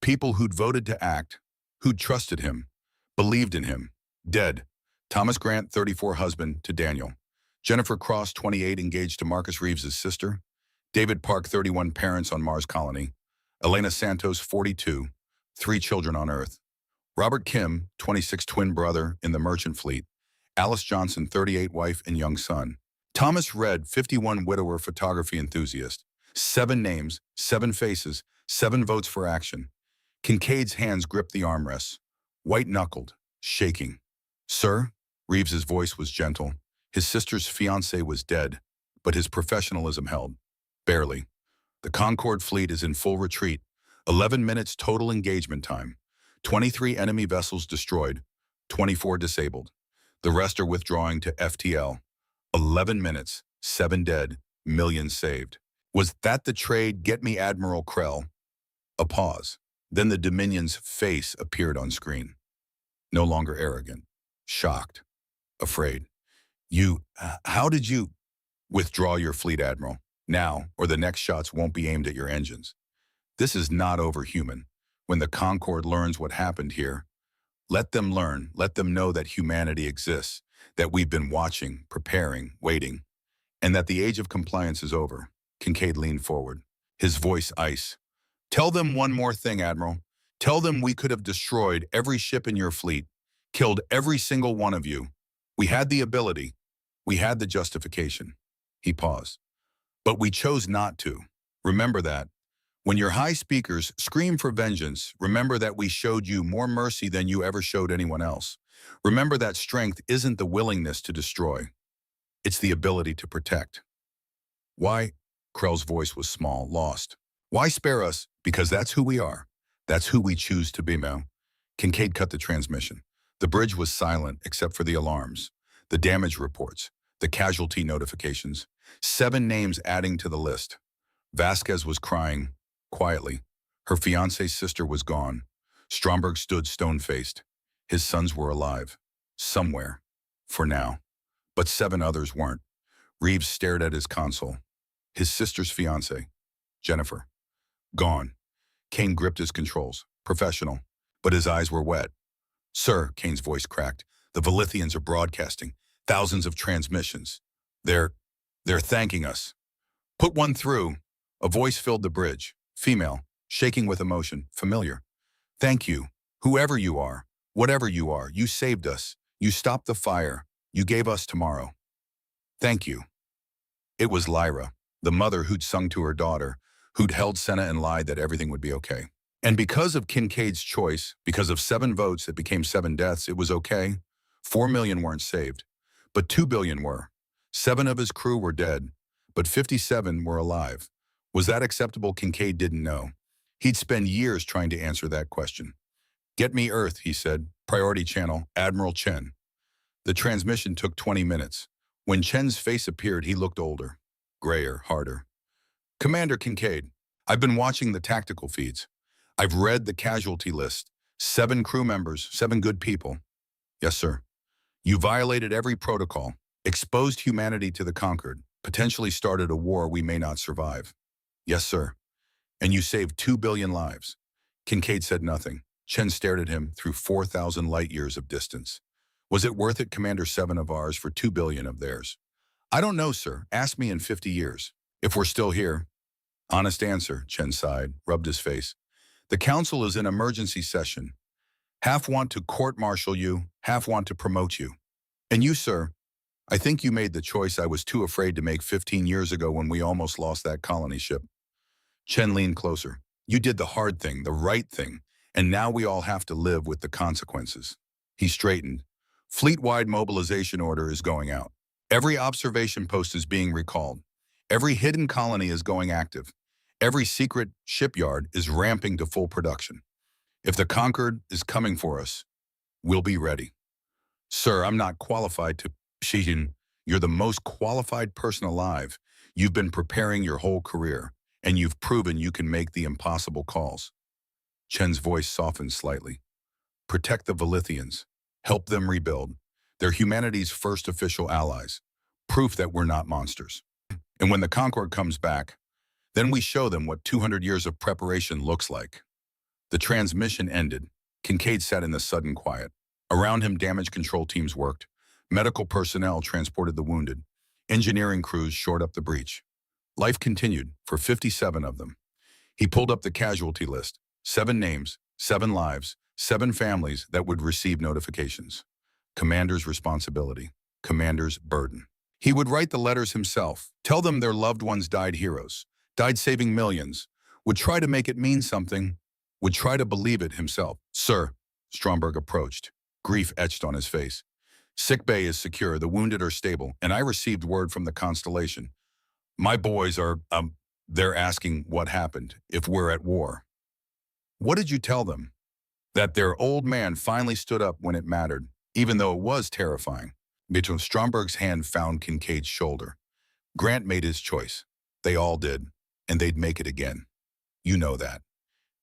People who'd voted to act, who'd trusted him, believed in him. Dead. Thomas Grant, 34, husband to Daniel. Jennifer Cross, 28, engaged to Marcus Reeves' sister. David Park, 31, parents on Mars colony. Elena Santos, 42, 3 children on Earth. Robert Kim, 26, twin brother in the merchant fleet. Alice Johnson, 38, wife and young son. Thomas Red, 51, widower, photography enthusiast. 7 names, 7 faces, 7 votes for action. Kincaid's hands gripped the armrests, white-knuckled, shaking. Sir? Reeves's voice was gentle. His sister's fiancé was dead, but his professionalism held. Barely. The Concorde fleet is in full retreat. 11 minutes total engagement time. 23 enemy vessels destroyed. 24 disabled. The rest are withdrawing to FTL. 11 minutes, 7 dead, millions saved. Was that the trade? Get me Admiral Krell. A pause. Then the Dominion's face appeared on screen. No longer arrogant. Shocked. Afraid. How did you... Withdraw your fleet, Admiral. Now, or the next shots won't be aimed at your engines. This is not overhuman. When the Concorde learns what happened here, let them learn, let them know that humanity exists, that we've been watching, preparing, waiting, and that the age of compliance is over. Kincaid leaned forward, his voice ice. Tell them one more thing, Admiral. Tell them we could have destroyed every ship in your fleet, killed every single one of you. We had the ability. We had the justification. He paused. But we chose not to. Remember that. When your high speakers scream for vengeance, remember that we showed you more mercy than you ever showed anyone else. Remember that strength isn't the willingness to destroy. It's the ability to protect. Why? Krell's voice was small, lost. Why spare us? Because that's who we are. That's who we choose to be, Mel. Kincaid cut the transmission. The bridge was silent except for the alarms, the damage reports, the casualty notifications. 7 names adding to the list. Vasquez was crying, quietly. Her fiancé's sister was gone. Stromberg stood stone-faced. His sons were alive. Somewhere. For now. But 7 others weren't. Reeves stared at his console. His sister's fiancé, Jennifer. Gone. Kane gripped his controls. Professional. But his eyes were wet. Sir, Kane's voice cracked. The Velithians are broadcasting. Thousands of transmissions. They're thanking us. Put one through. A voice filled the bridge. Female, shaking with emotion, familiar. Thank you. Whoever you are, whatever you are, you saved us. You stopped the fire. You gave us tomorrow. Thank you. It was Lyra, the mother who'd sung to her daughter, who'd held Senna and lied that everything would be okay. And because of Kincaid's choice, because of 7 votes that became 7 deaths, it was okay. 4 million weren't saved, but 2 billion were. 7 of his crew were dead, but 57 were alive. Was that acceptable? Kincaid didn't know. He'd spend years trying to answer that question. Get me Earth, he said. Priority channel, Admiral Chen. The transmission took 20 minutes. When Chen's face appeared, he looked older, grayer, harder. Commander Kincaid, I've been watching the tactical feeds. I've read the casualty list. 7 crew members, 7 good people. Yes, sir. You violated every protocol, exposed humanity to the conquered, potentially started a war we may not survive. Yes, sir. And you saved 2 billion lives. Kincaid said nothing. Chen stared at him through 4,000 light years of distance. Was it worth it, Commander 7 of ours, for 2 billion of theirs? I don't know, sir. Ask me in 50 years. If we're still here. Honest answer, Chen sighed, rubbed his face. The council is in emergency session. Half want to court-martial you, half want to promote you. And you, sir, I think you made the choice I was too afraid to make 15 years ago when we almost lost that colony ship. Chen leaned closer. You did the hard thing, the right thing, and now we all have to live with the consequences. He straightened. Fleet-wide mobilization order is going out. Every observation post is being recalled. Every hidden colony is going active. Every secret shipyard is ramping to full production. If the Conquered is coming for us, we'll be ready. Sir, I'm not qualified to... Shijin, you're the most qualified person alive. You've been preparing your whole career, and you've proven you can make the impossible calls. Chen's voice softened slightly. Protect the Velithians. Help them rebuild. They're humanity's first official allies. Proof that we're not monsters. And when the Concord comes back, then we show them what 200 years of preparation looks like. The transmission ended. Kincaid sat in the sudden quiet. Around him, damage control teams worked. Medical personnel transported the wounded. Engineering crews shored up the breach. Life continued for 57 of them. He pulled up the casualty list. 7 names, 7 lives, 7 families that would receive notifications. Commander's responsibility. Commander's burden. He would write the letters himself, tell them their loved ones died heroes, died saving millions, would try to make it mean something, would try to believe it himself. Sir, Stromberg approached, grief etched on his face. Sick bay is secure, the wounded are stable, and I received word from the Constellation. My boys are, they're asking what happened, if we're at war. What did you tell them? That their old man finally stood up when it mattered, even though it was terrifying. Between Stromberg's hand found Kincaid's shoulder. Grant made his choice. They all did, and they'd make it again. You know that.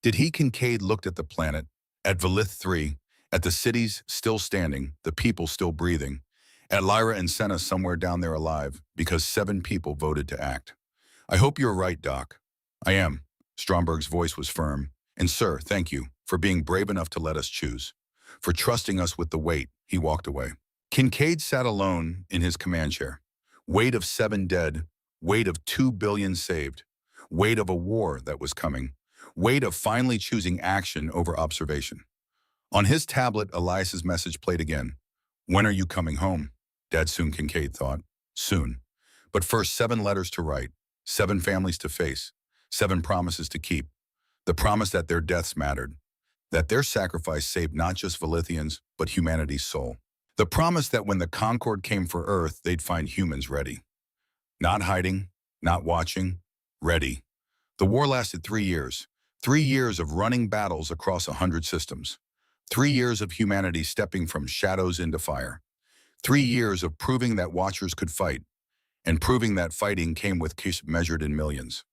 Did he? Kincaid looked at the planet, at Velith 3, at the cities still standing, the people still breathing, at Lyra and Senna somewhere down there alive, because 7 people voted to act. I hope you're right, Doc. I am. Stromberg's voice was firm. And sir, thank you for being brave enough to let us choose. For trusting us with the weight. He walked away. Kincaid sat alone in his command chair. Weight of 7 dead, weight of 2 billion saved, weight of a war that was coming, weight of finally choosing action over observation. On his tablet, Elias's message played again. When are you coming home? Dad soon, Kincaid thought. Soon. But first, 7 letters to write, 7 families to face, 7 promises to keep. The promise that their deaths mattered, that their sacrifice saved not just Velithians, but humanity's soul. The promise that when the Concord came for Earth, they'd find humans ready. Not hiding, not watching, ready. The war lasted 3 years. 3 years of running battles across 100 systems. 3 years of humanity stepping from shadows into fire. 3 years of proving that Watchers could fight, and proving that fighting came with cash measured in millions.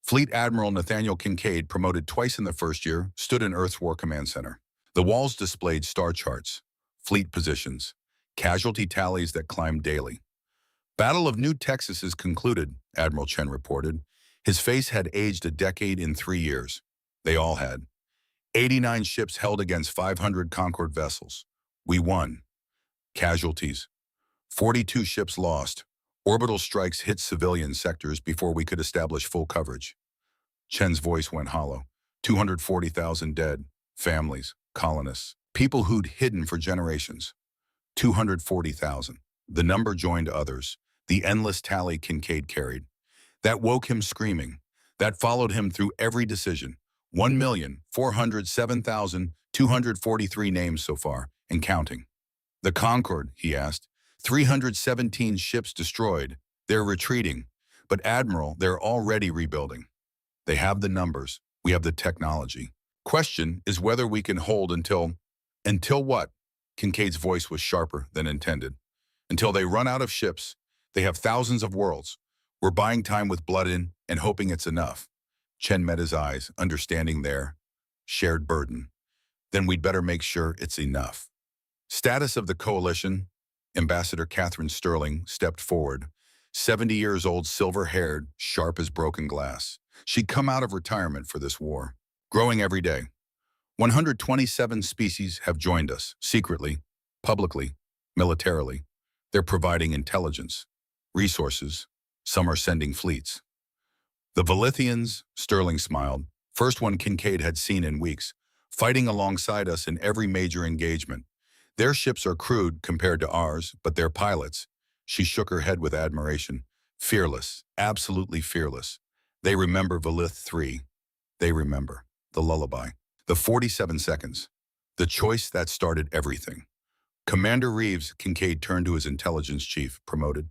Fleet Admiral Nathaniel Kincaid, promoted twice in the first year, stood in Earth's War Command Center. The walls displayed star charts, fleet positions, casualty tallies that climbed daily. Battle of New Texas is concluded, Admiral Chen reported. His face had aged a decade in 3 years. They all had. 89 ships held against 500 Concord vessels. We won. Casualties. 42 ships lost. Orbital strikes hit civilian sectors before we could establish full coverage. Chen's voice went hollow. 240,000 dead. Families, colonists, people who'd hidden for generations. 240,000. The number joined others. The endless tally Kincaid carried. That woke him screaming. That followed him through every decision. 1,407,243 names so far, and counting. The Concorde, he asked. 317 ships destroyed. They're retreating. But Admiral, they're already rebuilding. They have the numbers. We have the technology. Question is whether we can hold until... Until what? Kincaid's voice was sharper than intended. Until they run out of ships. They have thousands of worlds. We're buying time with blood in and hoping it's enough. Chen met his eyes, understanding their shared burden. Then we'd better make sure it's enough. Status of the coalition. Ambassador Catherine Sterling stepped forward. 70 years old, silver-haired, sharp as broken glass. She'd come out of retirement for this war. Growing every day. 127 species have joined us, secretly, publicly, militarily. They're providing intelligence, resources. Some are sending fleets. The Velithians, Sterling smiled, first one Kincaid had seen in weeks, fighting alongside us in every major engagement. Their ships are crude compared to ours, but their pilots. She shook her head with admiration. Fearless, absolutely fearless. They remember Velith 3. They remember. The lullaby. The 47 seconds. The choice that started everything. Commander Reeves, Kincaid turned to his intelligence chief, promoted,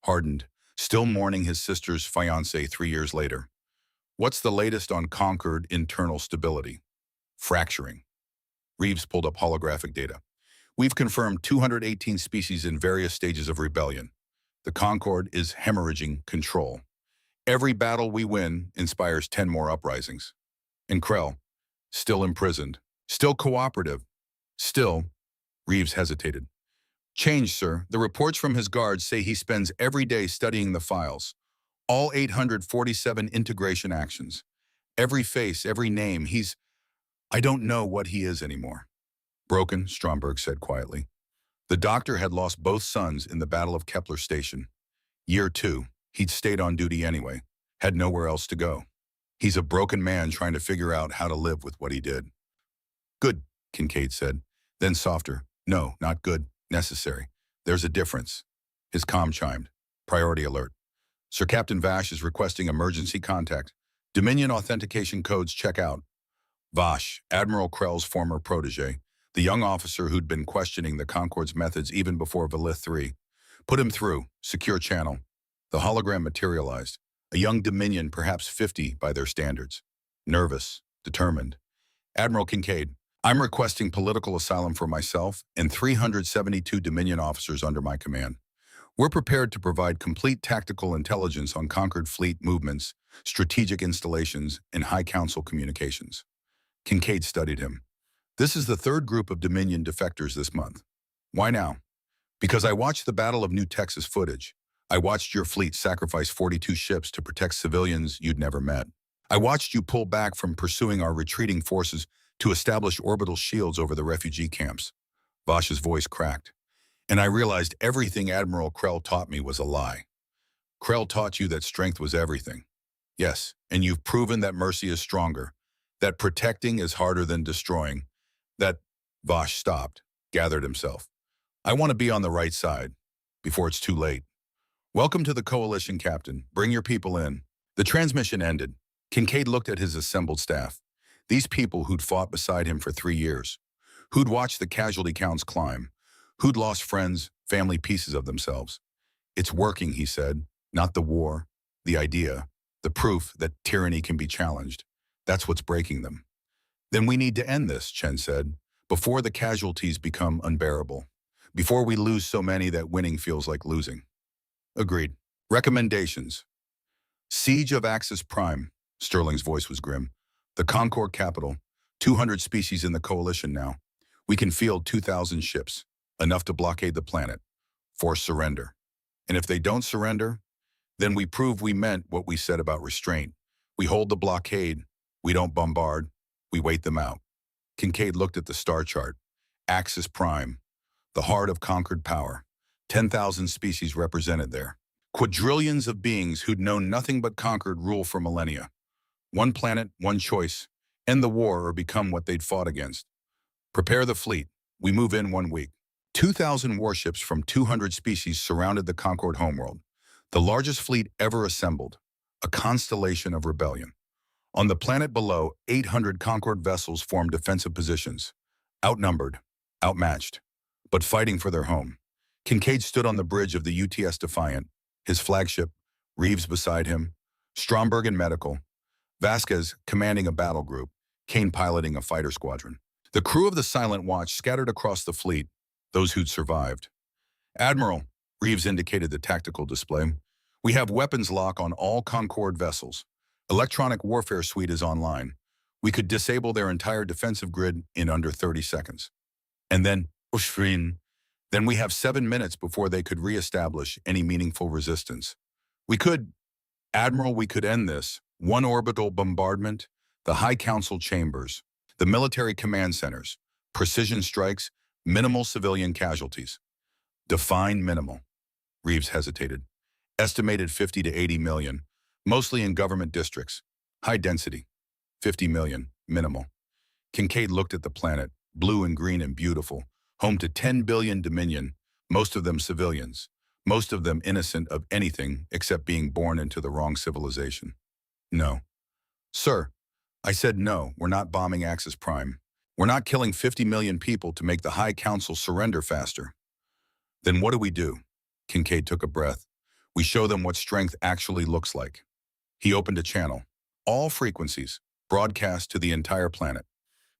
hardened, still mourning his sister's fiancé 3 years later. What's the latest on Concorde internal stability? Fracturing. Reeves pulled up holographic data. We've confirmed 218 species in various stages of rebellion. The Concorde is hemorrhaging control. Every battle we win inspires 10 more uprisings. And Krell, still imprisoned, still cooperative, still, Reeves hesitated. Change, sir. The reports from his guards say he spends every day studying the files. All 847 integration actions. Every face, every name, I don't know what he is anymore. Broken, Stromberg said quietly. The doctor had lost both sons in the Battle of Kepler Station. Year 2, he'd stayed on duty anyway, had nowhere else to go. He's a broken man trying to figure out how to live with what he did. Good, Kincaid said. Then softer. No, not good. Necessary. There's a difference. His comm chimed. Priority alert. Sir Captain Vash is requesting emergency contact. Dominion authentication codes check out. Vash, Admiral Krell's former protege, the young officer who'd been questioning the Concorde's methods even before Velith 3. Put him through. Secure channel. The hologram materialized. A young Dominion, perhaps 50 by their standards. Nervous. Determined. Admiral Kincaid, I'm requesting political asylum for myself and 372 Dominion officers under my command. We're prepared to provide complete tactical intelligence on Concorde fleet movements, strategic installations, and High Council communications. Kincaid studied him. This is the third group of Dominion defectors this month. Why now? Because I watched the Battle of New Texas footage. I watched your fleet sacrifice 42 ships to protect civilians you'd never met. I watched you pull back from pursuing our retreating forces to establish orbital shields over the refugee camps. Vash's voice cracked. And I realized everything Admiral Krell taught me was a lie. Krell taught you that strength was everything. Yes, and you've proven that mercy is stronger, that protecting is harder than destroying, that... Vash stopped, gathered himself. I want to be on the right side, before it's too late. Welcome to the coalition, Captain. Bring your people in. The transmission ended. Kincaid looked at his assembled staff. These people who'd fought beside him for 3 years, who'd watched the casualty counts climb, who'd lost friends, family pieces of themselves. It's working, he said, not the war, the idea, the proof that tyranny can be challenged. That's what's breaking them. Then we need to end this, Chen said, before the casualties become unbearable, before we lose so many that winning feels like losing. Agreed. Recommendations. Siege of Axis Prime. Sterling's voice was grim. The Concorde capital. 200 species in the coalition now. We can field 2,000 ships. Enough to blockade the planet. Force surrender. And if they don't surrender, then we prove we meant what we said about restraint. We hold the blockade. We don't bombard. We wait them out. Kincaid looked at the star chart. Axis Prime. the heart of conquered power. 10,000 species represented there. Quadrillions of beings who'd known nothing but conquered rule for millennia. One planet, one choice. End the war or become what they'd fought against. Prepare the fleet. We move in 1 week. 2,000 warships from 200 species surrounded the conquered homeworld. The largest fleet ever assembled. A constellation of rebellion. On the planet below, 800 conquered vessels formed defensive positions. Outnumbered, outmatched, but fighting for their home. Kincaid stood on the bridge of the UTS Defiant, his flagship, Reeves beside him, Stromberg in medical, Vasquez commanding a battle group, Kane piloting a fighter squadron. The crew of the Silent Watch scattered across the fleet, those who'd survived. Admiral, Reeves indicated the tactical display, we have weapons lock on all Concorde vessels. Electronic warfare suite is online. We could disable their entire defensive grid in under 30 seconds. And then we have 7 minutes before they could re-establish any meaningful resistance. Admiral, we could end this. One orbital bombardment, the High Council chambers, the military command centers, precision strikes, minimal civilian casualties. Define minimal. Reeves hesitated. Estimated 50 to 80 million, mostly in government districts. High density, 50 million, minimal. Kincaid looked at the planet, blue and green and beautiful, home to 10 billion Dominion, most of them civilians, most of them innocent of anything except being born into the wrong civilization. No. Sir, I said no, we're not bombing Axis Prime. We're not killing 50 million people to make the High Council surrender faster. Then what do we do? Kincaid took a breath. We show them what strength actually looks like. He opened a channel. All frequencies, broadcast to the entire planet.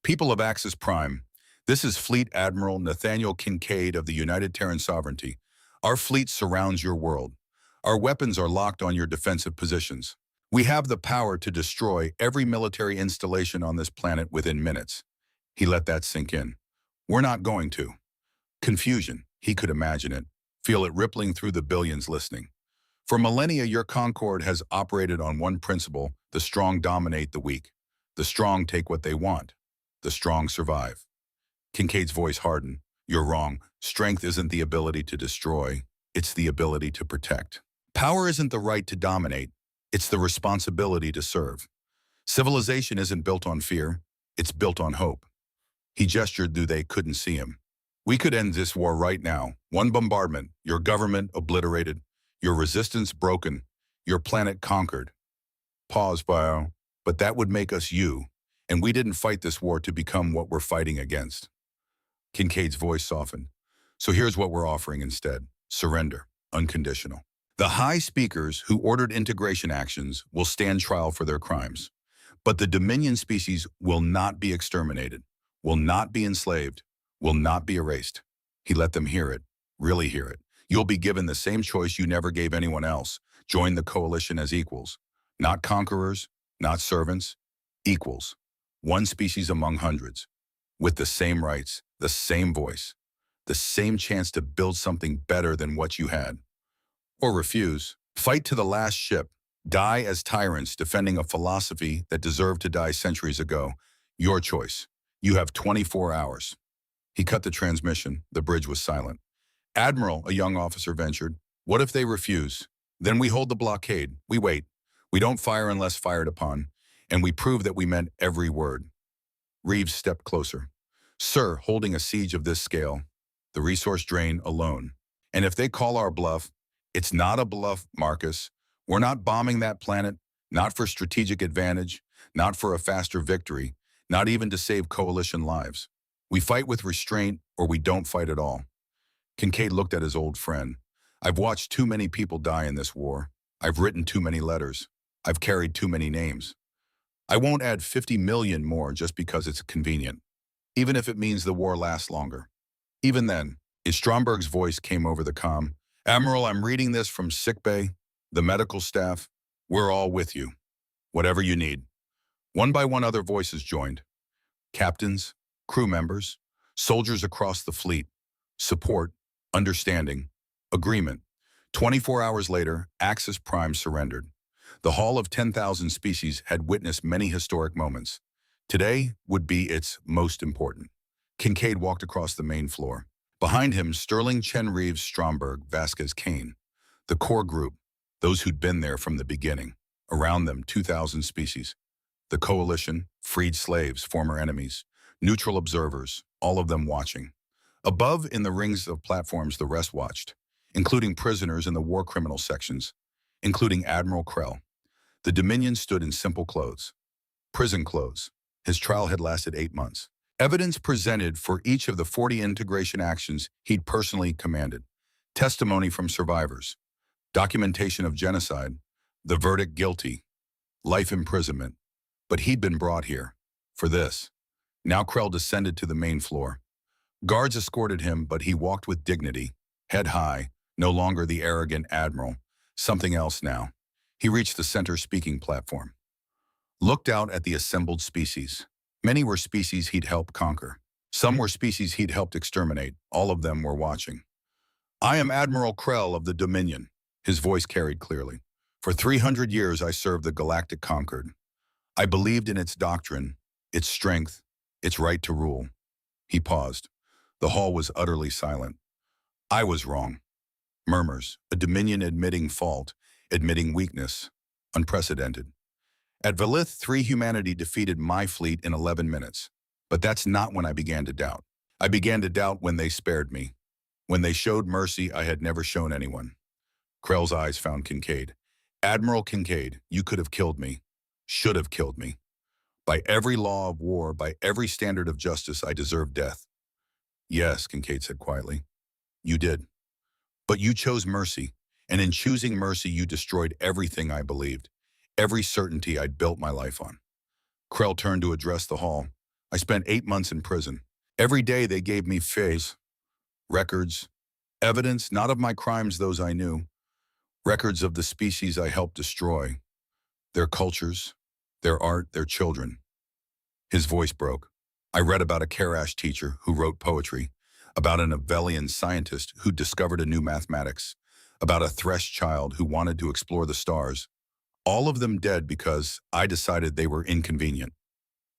People of Axis Prime, this is Fleet Admiral Nathaniel Kincaid of the United Terran Sovereignty. Our fleet surrounds your world. Our weapons are locked on your defensive positions. We have the power to destroy every military installation on this planet within minutes. He let that sink in. We're not going to. Confusion, he could imagine it, feel it rippling through the billions listening. For millennia, your Concorde has operated on one principle: the strong dominate the weak. The strong take what they want. The strong survive. Kincaid's voice hardened. You're wrong. Strength isn't the ability to destroy. It's the ability to protect. Power isn't the right to dominate. It's the responsibility to serve. Civilization isn't built on fear. It's built on hope. He gestured though they couldn't see him. We could end this war right now. One bombardment, your government obliterated, your resistance broken, your planet conquered. Pause, Bio. But that would make us you, and we didn't fight this war to become what we're fighting against. Kincaid's voice softened. So here's what we're offering instead. Surrender, unconditional. The high speakers who ordered integration actions will stand trial for their crimes. But the Dominion species will not be exterminated, will not be enslaved, will not be erased. He let them hear it, really hear it. You'll be given the same choice you never gave anyone else. Join the coalition as equals. Not conquerors, not servants, equals. One species among hundreds. With the same rights, the same voice, the same chance to build something better than what you had. Or refuse. Fight to the last ship. Die as tyrants defending a philosophy that deserved to die centuries ago. Your choice. You have 24 hours. He cut the transmission. The bridge was silent. Admiral, a young officer ventured, what if they refuse? Then we hold the blockade. We wait. We don't fire unless fired upon. And we prove that we meant every word. Reeves stepped closer. Sir, holding a siege of this scale, the resource drain alone. And if they call our bluff, it's not a bluff, Marcus. We're not bombing that planet, not for strategic advantage, not for a faster victory, not even to save coalition lives. We fight with restraint or we don't fight at all. Kincaid looked at his old friend. I've watched too many people die in this war. I've written too many letters. I've carried too many names. I won't add 50 million more just because it's convenient, even if it means the war lasts longer. Even then, Stromberg's voice came over the comm. Admiral, I'm reading this from sickbay, the medical staff. We're all with you. Whatever you need. One by one, other voices joined. Captains, crew members, soldiers across the fleet. Support, understanding, agreement. 24 hours later, Axis Prime surrendered. The Hall of 10,000 Species had witnessed many historic moments. Today would be its most important. Kincaid walked across the main floor. Behind him, Sterling, Chen Reeves, Stromberg, Vasquez, Kane. The core group, those who'd been there from the beginning. Around them, 2,000 species. The coalition, freed slaves, former enemies, neutral observers, all of them watching. Above, in the rings of platforms, the rest watched, including prisoners in the war criminal sections, including Admiral Krell. The Dominion stood in simple clothes. Prison clothes. His trial had lasted 8 months. Evidence presented for each of the 40 integration actions he'd personally commanded. Testimony from survivors. Documentation of genocide. The verdict guilty. Life imprisonment. But he'd been brought here. For this. Now Krell descended to the main floor. Guards escorted him, but he walked with dignity. Head high. No longer the arrogant admiral. Something else now. He reached the center speaking platform. Looked out at the assembled species. Many were species he'd helped conquer. Some were species he'd helped exterminate. All of them were watching. I am Admiral Krell of the Dominion. His voice carried clearly. For 300 years I served the Galactic Concord. I believed in its doctrine, its strength, its right to rule. He paused. The hall was utterly silent. I was wrong. Murmurs, a Dominion admitting fault, admitting weakness, unprecedented. At Valith 3, humanity defeated my fleet in 11 minutes. But that's not when I began to doubt. I began to doubt when they spared me, when they showed mercy I had never shown anyone. Krell's eyes found Kincaid. Admiral Kincaid, you could have killed me, should have killed me. By every law of war, by every standard of justice, I deserve death. Yes, Kincaid said quietly. You did. But you chose mercy, and in choosing mercy, you destroyed everything I believed, every certainty I'd built my life on. Krell turned to address the hall. I spent 8 months in prison. Every day they gave me fays, records, evidence, not of my crimes, those I knew, records of the species I helped destroy, their cultures, their art, their children. His voice broke. I read about a Karash teacher who wrote poetry, about an Avelian scientist who discovered a new mathematics, about a Thresh child who wanted to explore the stars. All of them dead because I decided they were inconvenient.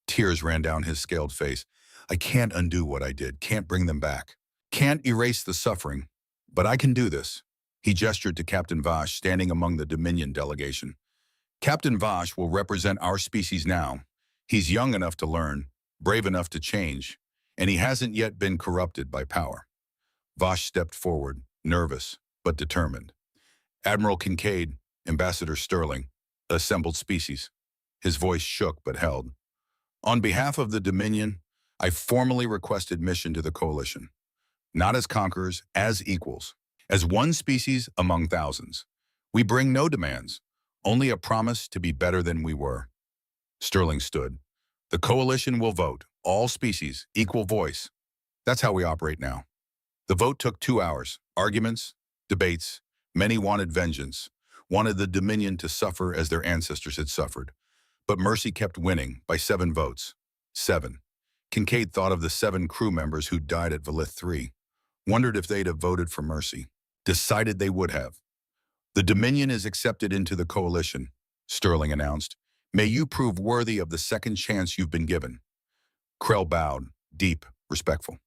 Tears ran down his scaled face. I can't undo what I did, can't bring them back, can't erase the suffering, but I can do this. He gestured to Captain Vash, standing among the Dominion delegation. Captain Vash will represent our species now. He's young enough to learn, brave enough to change, and he hasn't yet been corrupted by power. Vash stepped forward, nervous, but determined. Admiral Kincaid, Ambassador Sterling, assembled species. His voice shook but held. On behalf of the Dominion, I formally request admission to the coalition. Not as conquerors, as equals. As one species among thousands. We bring no demands, only a promise to be better than we were. Sterling stood. The coalition will vote. All species, equal voice. That's how we operate now. The vote took 2 hours. Arguments, debates. Many wanted vengeance, wanted the Dominion to suffer as their ancestors had suffered. But mercy kept winning by 7 votes. 7. Kincaid thought of the 7 crew members who died at Valith 3. Wondered if they'd have voted for mercy. Decided they would have. The Dominion is accepted into the coalition, Sterling announced. May you prove worthy of the second chance you've been given. Krell bowed, deep, respectful,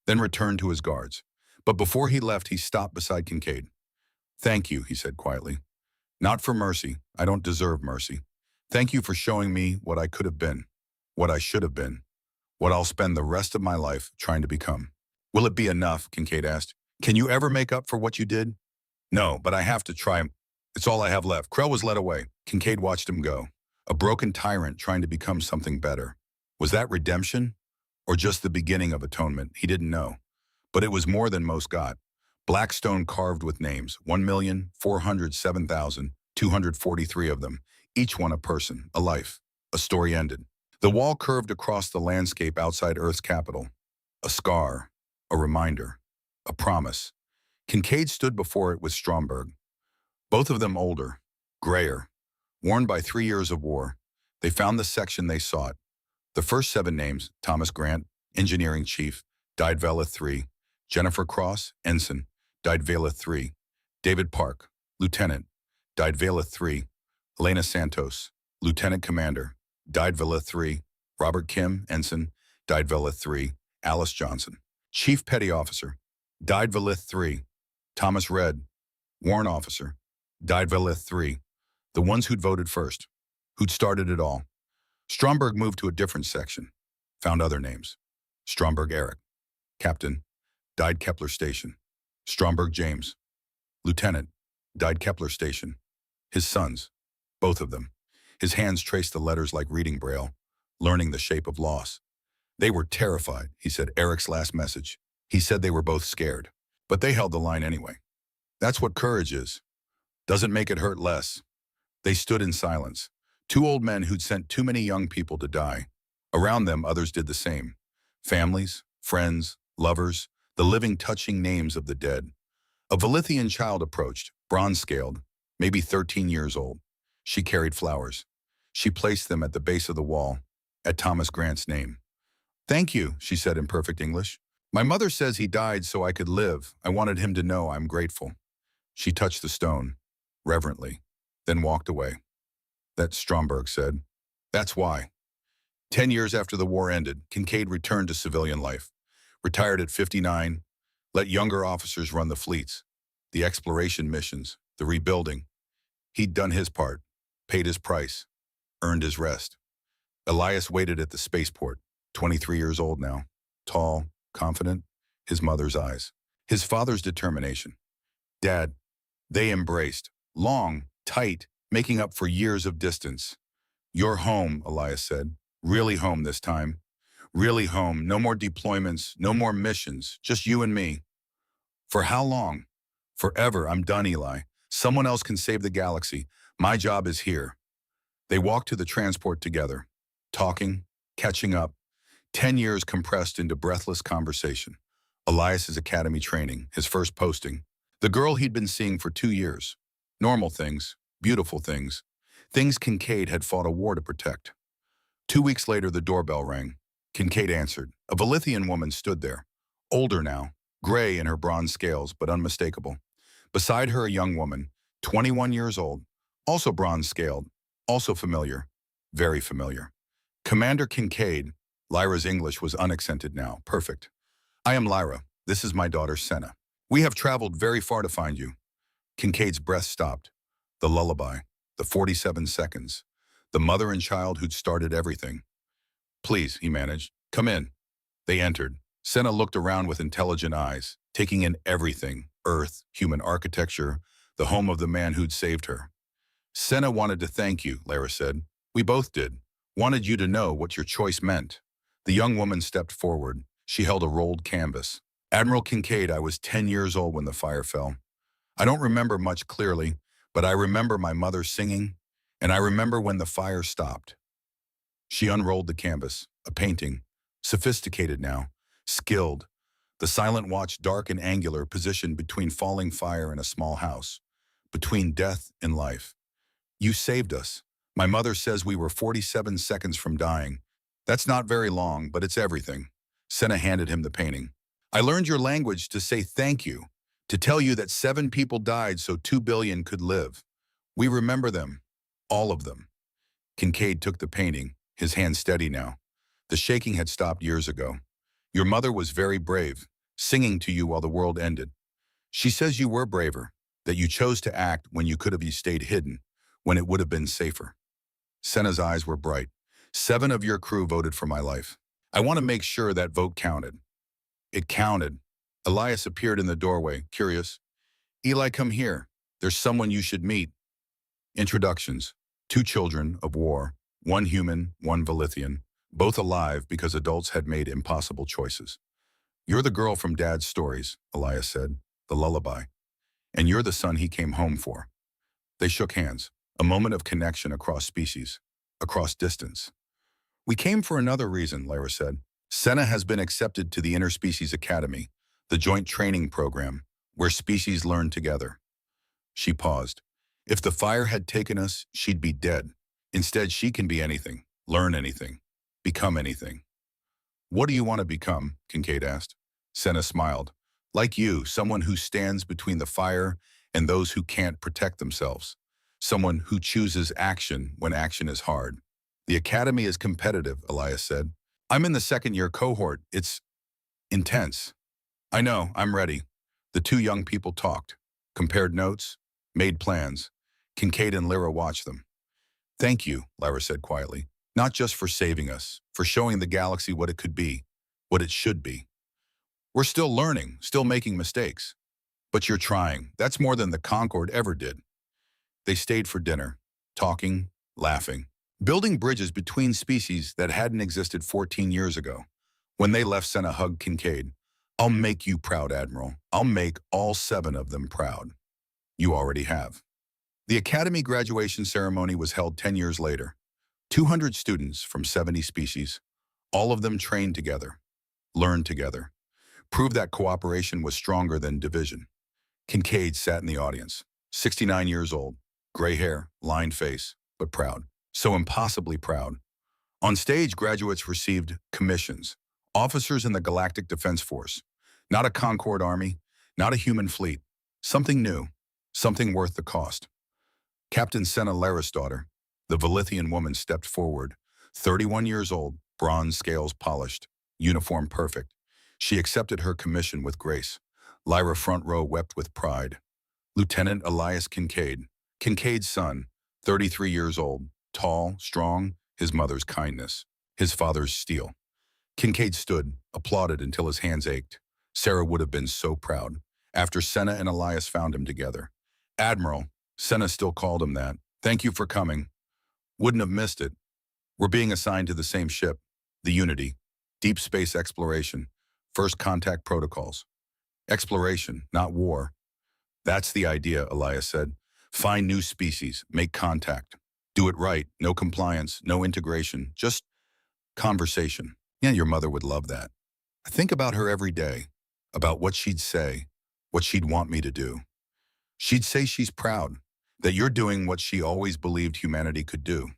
then returned to his guards. But before he left, he stopped beside Kincaid. Thank you, he said quietly. Not for mercy. I don't deserve mercy. Thank you for showing me what I could have been, what I should have been, what I'll spend the rest of my life trying to become. Will it be enough? Kincaid asked. Can you ever make up for what you did? No, but I have to try. It's all I have left. Krell was led away. Kincaid watched him go. A broken tyrant trying to become something better. Was that redemption? Or just the beginning of atonement? He didn't know. But it was more than most got. Black stone carved with names, 1,407,243 of them, each one a person, a life. A story ended. The wall curved across the landscape outside Earth's capital. A scar, a reminder, a promise. Kincaid stood before it with Stromberg. Both of them older, grayer, worn by 3 years of war. They found the section they sought. The first 7 names, Thomas Grant, engineering chief, died Valith 3. Jennifer Cross, ensign, died Valith 3. David Park, lieutenant, died Valith 3. Elena Santos, lieutenant commander, died Valith 3. Robert Kim, ensign, died Valith 3. Alice Johnson, chief petty officer, Died Valith 3. Thomas Red, warrant officer. Died Valith 3. The ones who'd voted first, who'd started it all. Stromberg moved to a different section. Found other names. Stromberg Eric. Captain. Died Kepler Station. Stromberg James. Lieutenant. Died Kepler Station. His sons. Both of them. His hands traced the letters like reading Braille, learning the shape of loss. They were terrified, he said Eric's last message. He said they were both scared. But they held the line anyway. That's what courage is. Doesn't make it hurt less. They stood in silence. Two old men who'd sent too many young people to die. Around them, others did the same. Families, friends, lovers, the living touching names of the dead. A Valithian child approached, bronze-scaled, maybe 13 years old. She carried flowers. She placed them at the base of the wall, at Thomas Grant's name. "Thank you," she said in perfect English. "My mother says he died so I could live. I wanted him to know I'm grateful." She touched the stone, reverently, then walked away. That, Stromberg said. That's why. 10 years after the war ended, Kincaid returned to civilian life. Retired at 59, let younger officers run the fleets, the exploration missions, the rebuilding. He'd done his part, paid his price, earned his rest. Elias waited at the spaceport, 23 years old now, tall, confident, his mother's eyes, his father's determination. Dad, they embraced, long, tight, making up for years of distance. "You're home," Elias said. "Really home this time. Really home. No more deployments, no more missions, just you and me." "For how long?" "Forever. I'm done, Eli. Someone else can save the galaxy. My job is here." They walked to the transport together, talking, catching up. 10 years compressed into breathless conversation. Elias's academy training, his first posting. The girl he'd been seeing for 2 years. Normal things, beautiful things. Things Kincaid had fought a war to protect. 2 weeks later, the doorbell rang. Kincaid answered. A Valithian woman stood there. Older now, gray in her bronze scales, but unmistakable. Beside her, a young woman, 21 years old, also bronze-scaled, also familiar, very familiar. Commander Kincaid. Lyra's English was unaccented now, perfect. "I am Lyra. This is my daughter, Senna. We have traveled very far to find you." Kincaid's breath stopped. The lullaby, the 47 seconds, the mother and child who'd started everything. "Please," he managed, "come in." They entered. Senna looked around with intelligent eyes, taking in everything, Earth, human architecture, the home of the man who'd saved her. "Senna wanted to thank you," Lyra said. "We both did. Wanted you to know what your choice meant." The young woman stepped forward. She held a rolled canvas. "Admiral Kincaid, I was 10 years old when the fire fell. I don't remember much clearly, but I remember my mother singing, and I remember when the fire stopped." She unrolled the canvas, a painting, sophisticated now, skilled. The silent watch, dark and angular, positioned between falling fire and a small house, between death and life. "You saved us. My mother says we were 47 seconds from dying. That's not very long, but it's everything." Senna handed him the painting. "I learned your language to say thank you, to tell you that 7 people died so 2 billion could live. We remember them, all of them." Kincaid took the painting, his hand steady now. The shaking had stopped years ago. "Your mother was very brave, singing to you while the world ended. She says you were braver, that you chose to act when you could have stayed hidden, when it would have been safer." Senna's eyes were bright. 7 of your crew voted for my life. I want to make sure that vote counted." It counted. Elias appeared in the doorway, curious. "Eli, come here. There's someone you should meet." Introductions. 2 children of war, 1 human, 1 Valithian, both alive because adults had made impossible choices. "You're the girl from Dad's stories," Elias said, "the lullaby. And you're the son he came home for." They shook hands, a moment of connection across species, across distance. "We came for another reason," Lyra said. "Senna has been accepted to the Interspecies Academy, the joint training program, where species learn together." She paused. "If the fire had taken us, she'd be dead. Instead, she can be anything, learn anything, become anything." "What do you want to become?" Kincaid asked. Senna smiled. "Like you, someone who stands between the fire and those who can't protect themselves. Someone who chooses action when action is hard." "The academy is competitive," Elias said. "I'm in the 2nd-year cohort. It's intense." "I know, I'm ready." The two young people talked, compared notes, made plans. Kincaid and Lyra watched them. Thank you, Lyra said quietly. Not just for saving us, for showing the galaxy what it could be, what it should be. We're still learning, still making mistakes. But you're trying. That's more than the Concorde ever did. They stayed for dinner, talking, laughing, building bridges between species that hadn't existed 14 years ago. When they left, Senna hugged Kincaid. I'll make you proud, Admiral. I'll make all 7 of them proud. You already have. The Academy graduation ceremony was held 10 years later. 200 students from 70 species, all of them trained together, learned together, proved that cooperation was stronger than division. Kincaid sat in the audience, 69 years old, gray hair, lined face, but proud, so impossibly proud. On stage, graduates received commissions, officers in the Galactic Defense Force, not a Concorde army, not a human fleet, something new, something worth the cost. Captain Senna, Lyra's daughter, the Velithian woman, stepped forward, 31 years old, bronze scales polished, uniform perfect. She accepted her commission with grace. Lyra, front row, wept with pride. Lieutenant Elias Kincaid, Kincaid's son, 33 years old, tall, strong, his mother's kindness, his father's steel. Kincaid stood, applauded until his hands ached. Sarah would have been so proud, after Senna and Elias found him together. Admiral, Senna still called him that. Thank you for coming. Wouldn't have missed it. We're being assigned to the same ship, the Unity, deep space exploration, first contact protocols. Exploration, not war. That's the idea, Elias said. Find new species, make contact. Do it right, no compliance, no integration, just conversation. Yeah, your mother would love that. I think about her every day, about what she'd say, what she'd want me to do. She'd say she's proud, that you're doing what she always believed humanity could do.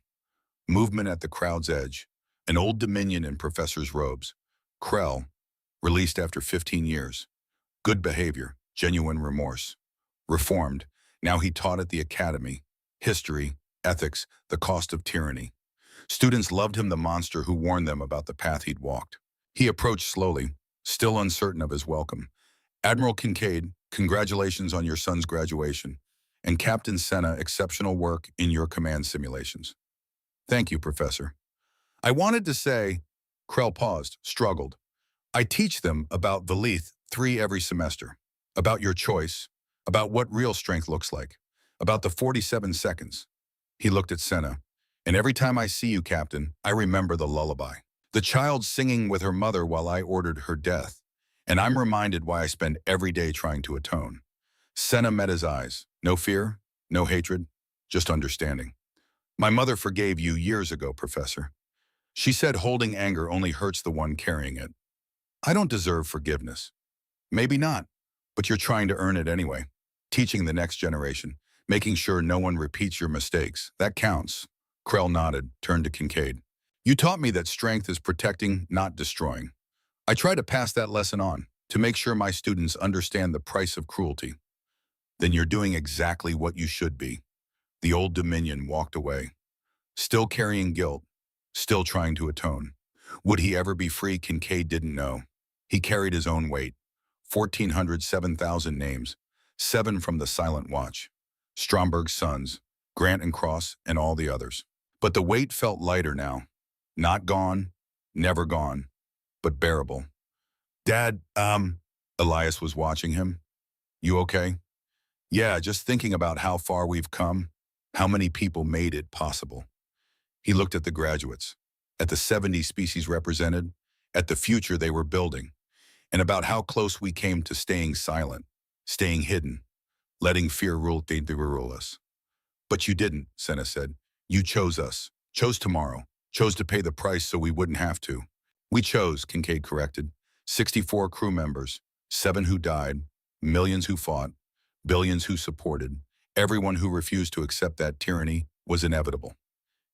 Movement at the crowd's edge, an old Dominion in professor's robes. Krell, released after 15 years. Good behavior, genuine remorse. Reformed, now he taught at the academy. History, ethics, the cost of tyranny. Students loved him, the monster who warned them about the path he'd walked. He approached slowly, still uncertain of his welcome. Admiral Kincaid, congratulations on your son's graduation. And Captain Senna, exceptional work in your command simulations. Thank you, Professor. I wanted to say, Krell paused, struggled. I teach them about Velith 3 every semester, about your choice, about what real strength looks like, about the 47 seconds. He looked at Senna. And every time I see you, Captain, I remember the lullaby. The child singing with her mother while I ordered her death. And I'm reminded why I spend every day trying to atone. Senna met his eyes. No fear, no hatred, just understanding. My mother forgave you years ago, Professor. She said holding anger only hurts the one carrying it. I don't deserve forgiveness. Maybe not, but you're trying to earn it anyway. Teaching the next generation, making sure no one repeats your mistakes. That counts. Krell nodded, turned to Kincaid. You taught me that strength is protecting, not destroying. I try to pass that lesson on, to make sure my students understand the price of cruelty. Then you're doing exactly what you should be. The old Dominion walked away, still carrying guilt, still trying to atone. Would he ever be free? Kincaid didn't know. He carried his own weight, 1,400, 7,000 names, 7 from the Silent Watch, Stromberg's sons, Grant and Cross, and all the others. But the weight felt lighter now. Not gone, never gone, but bearable. Dad, Elias was watching him. You okay? Yeah, just thinking about how far we've come, how many people made it possible. He looked at the graduates, at the 70 species represented, at the future they were building, and about how close we came to staying silent, staying hidden, letting fear rule us. But you didn't, Senna said. You chose us, chose tomorrow, chose to pay the price so we wouldn't have to. We chose, Kincaid corrected, 64 crew members, 7 who died, millions who fought, billions who supported. Everyone who refused to accept that tyranny was inevitable.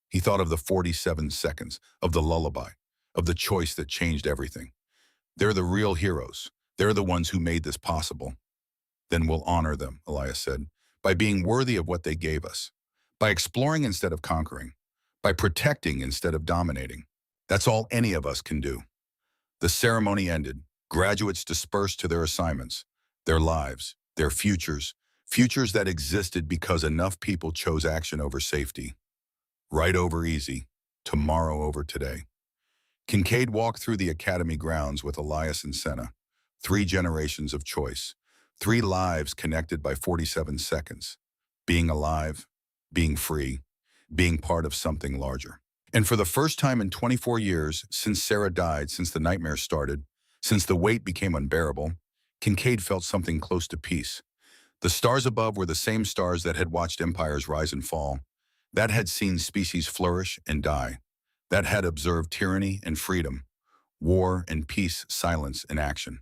He thought of the 47 seconds, of the lullaby, of the choice that changed everything. They're the real heroes. They're the ones who made this possible. Then we'll honor them, Elias said, by being worthy of what they gave us, by exploring instead of conquering, by protecting instead of dominating. That's all any of us can do. The ceremony ended. Graduates dispersed to their assignments. their lives, their futures, futures that existed because enough people chose action over safety. Right over easy, tomorrow over today. Kincaid walked through the academy grounds with Elias and Senna. 3 generations of choice. 3 lives connected by 47 seconds. Being alive, being free, being part of something larger. And for the first time in 24 years, since Sarah died, since the nightmares started, since the weight became unbearable, Kincaid felt something close to peace. The stars above were the same stars that had watched empires rise and fall, that had seen species flourish and die, that had observed tyranny and freedom, war and peace, silence and action.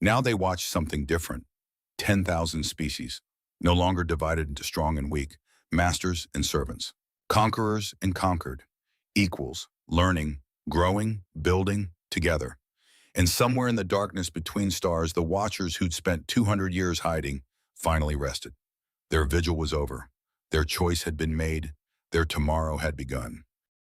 Now they watched something different. 10,000 species, no longer divided into strong and weak, masters and servants, conquerors and conquered, equals, learning, growing, building, together. And somewhere in the darkness between stars, the watchers who'd spent 200 years hiding finally rested. Their vigil was over. Their choice had been made. Their tomorrow had begun.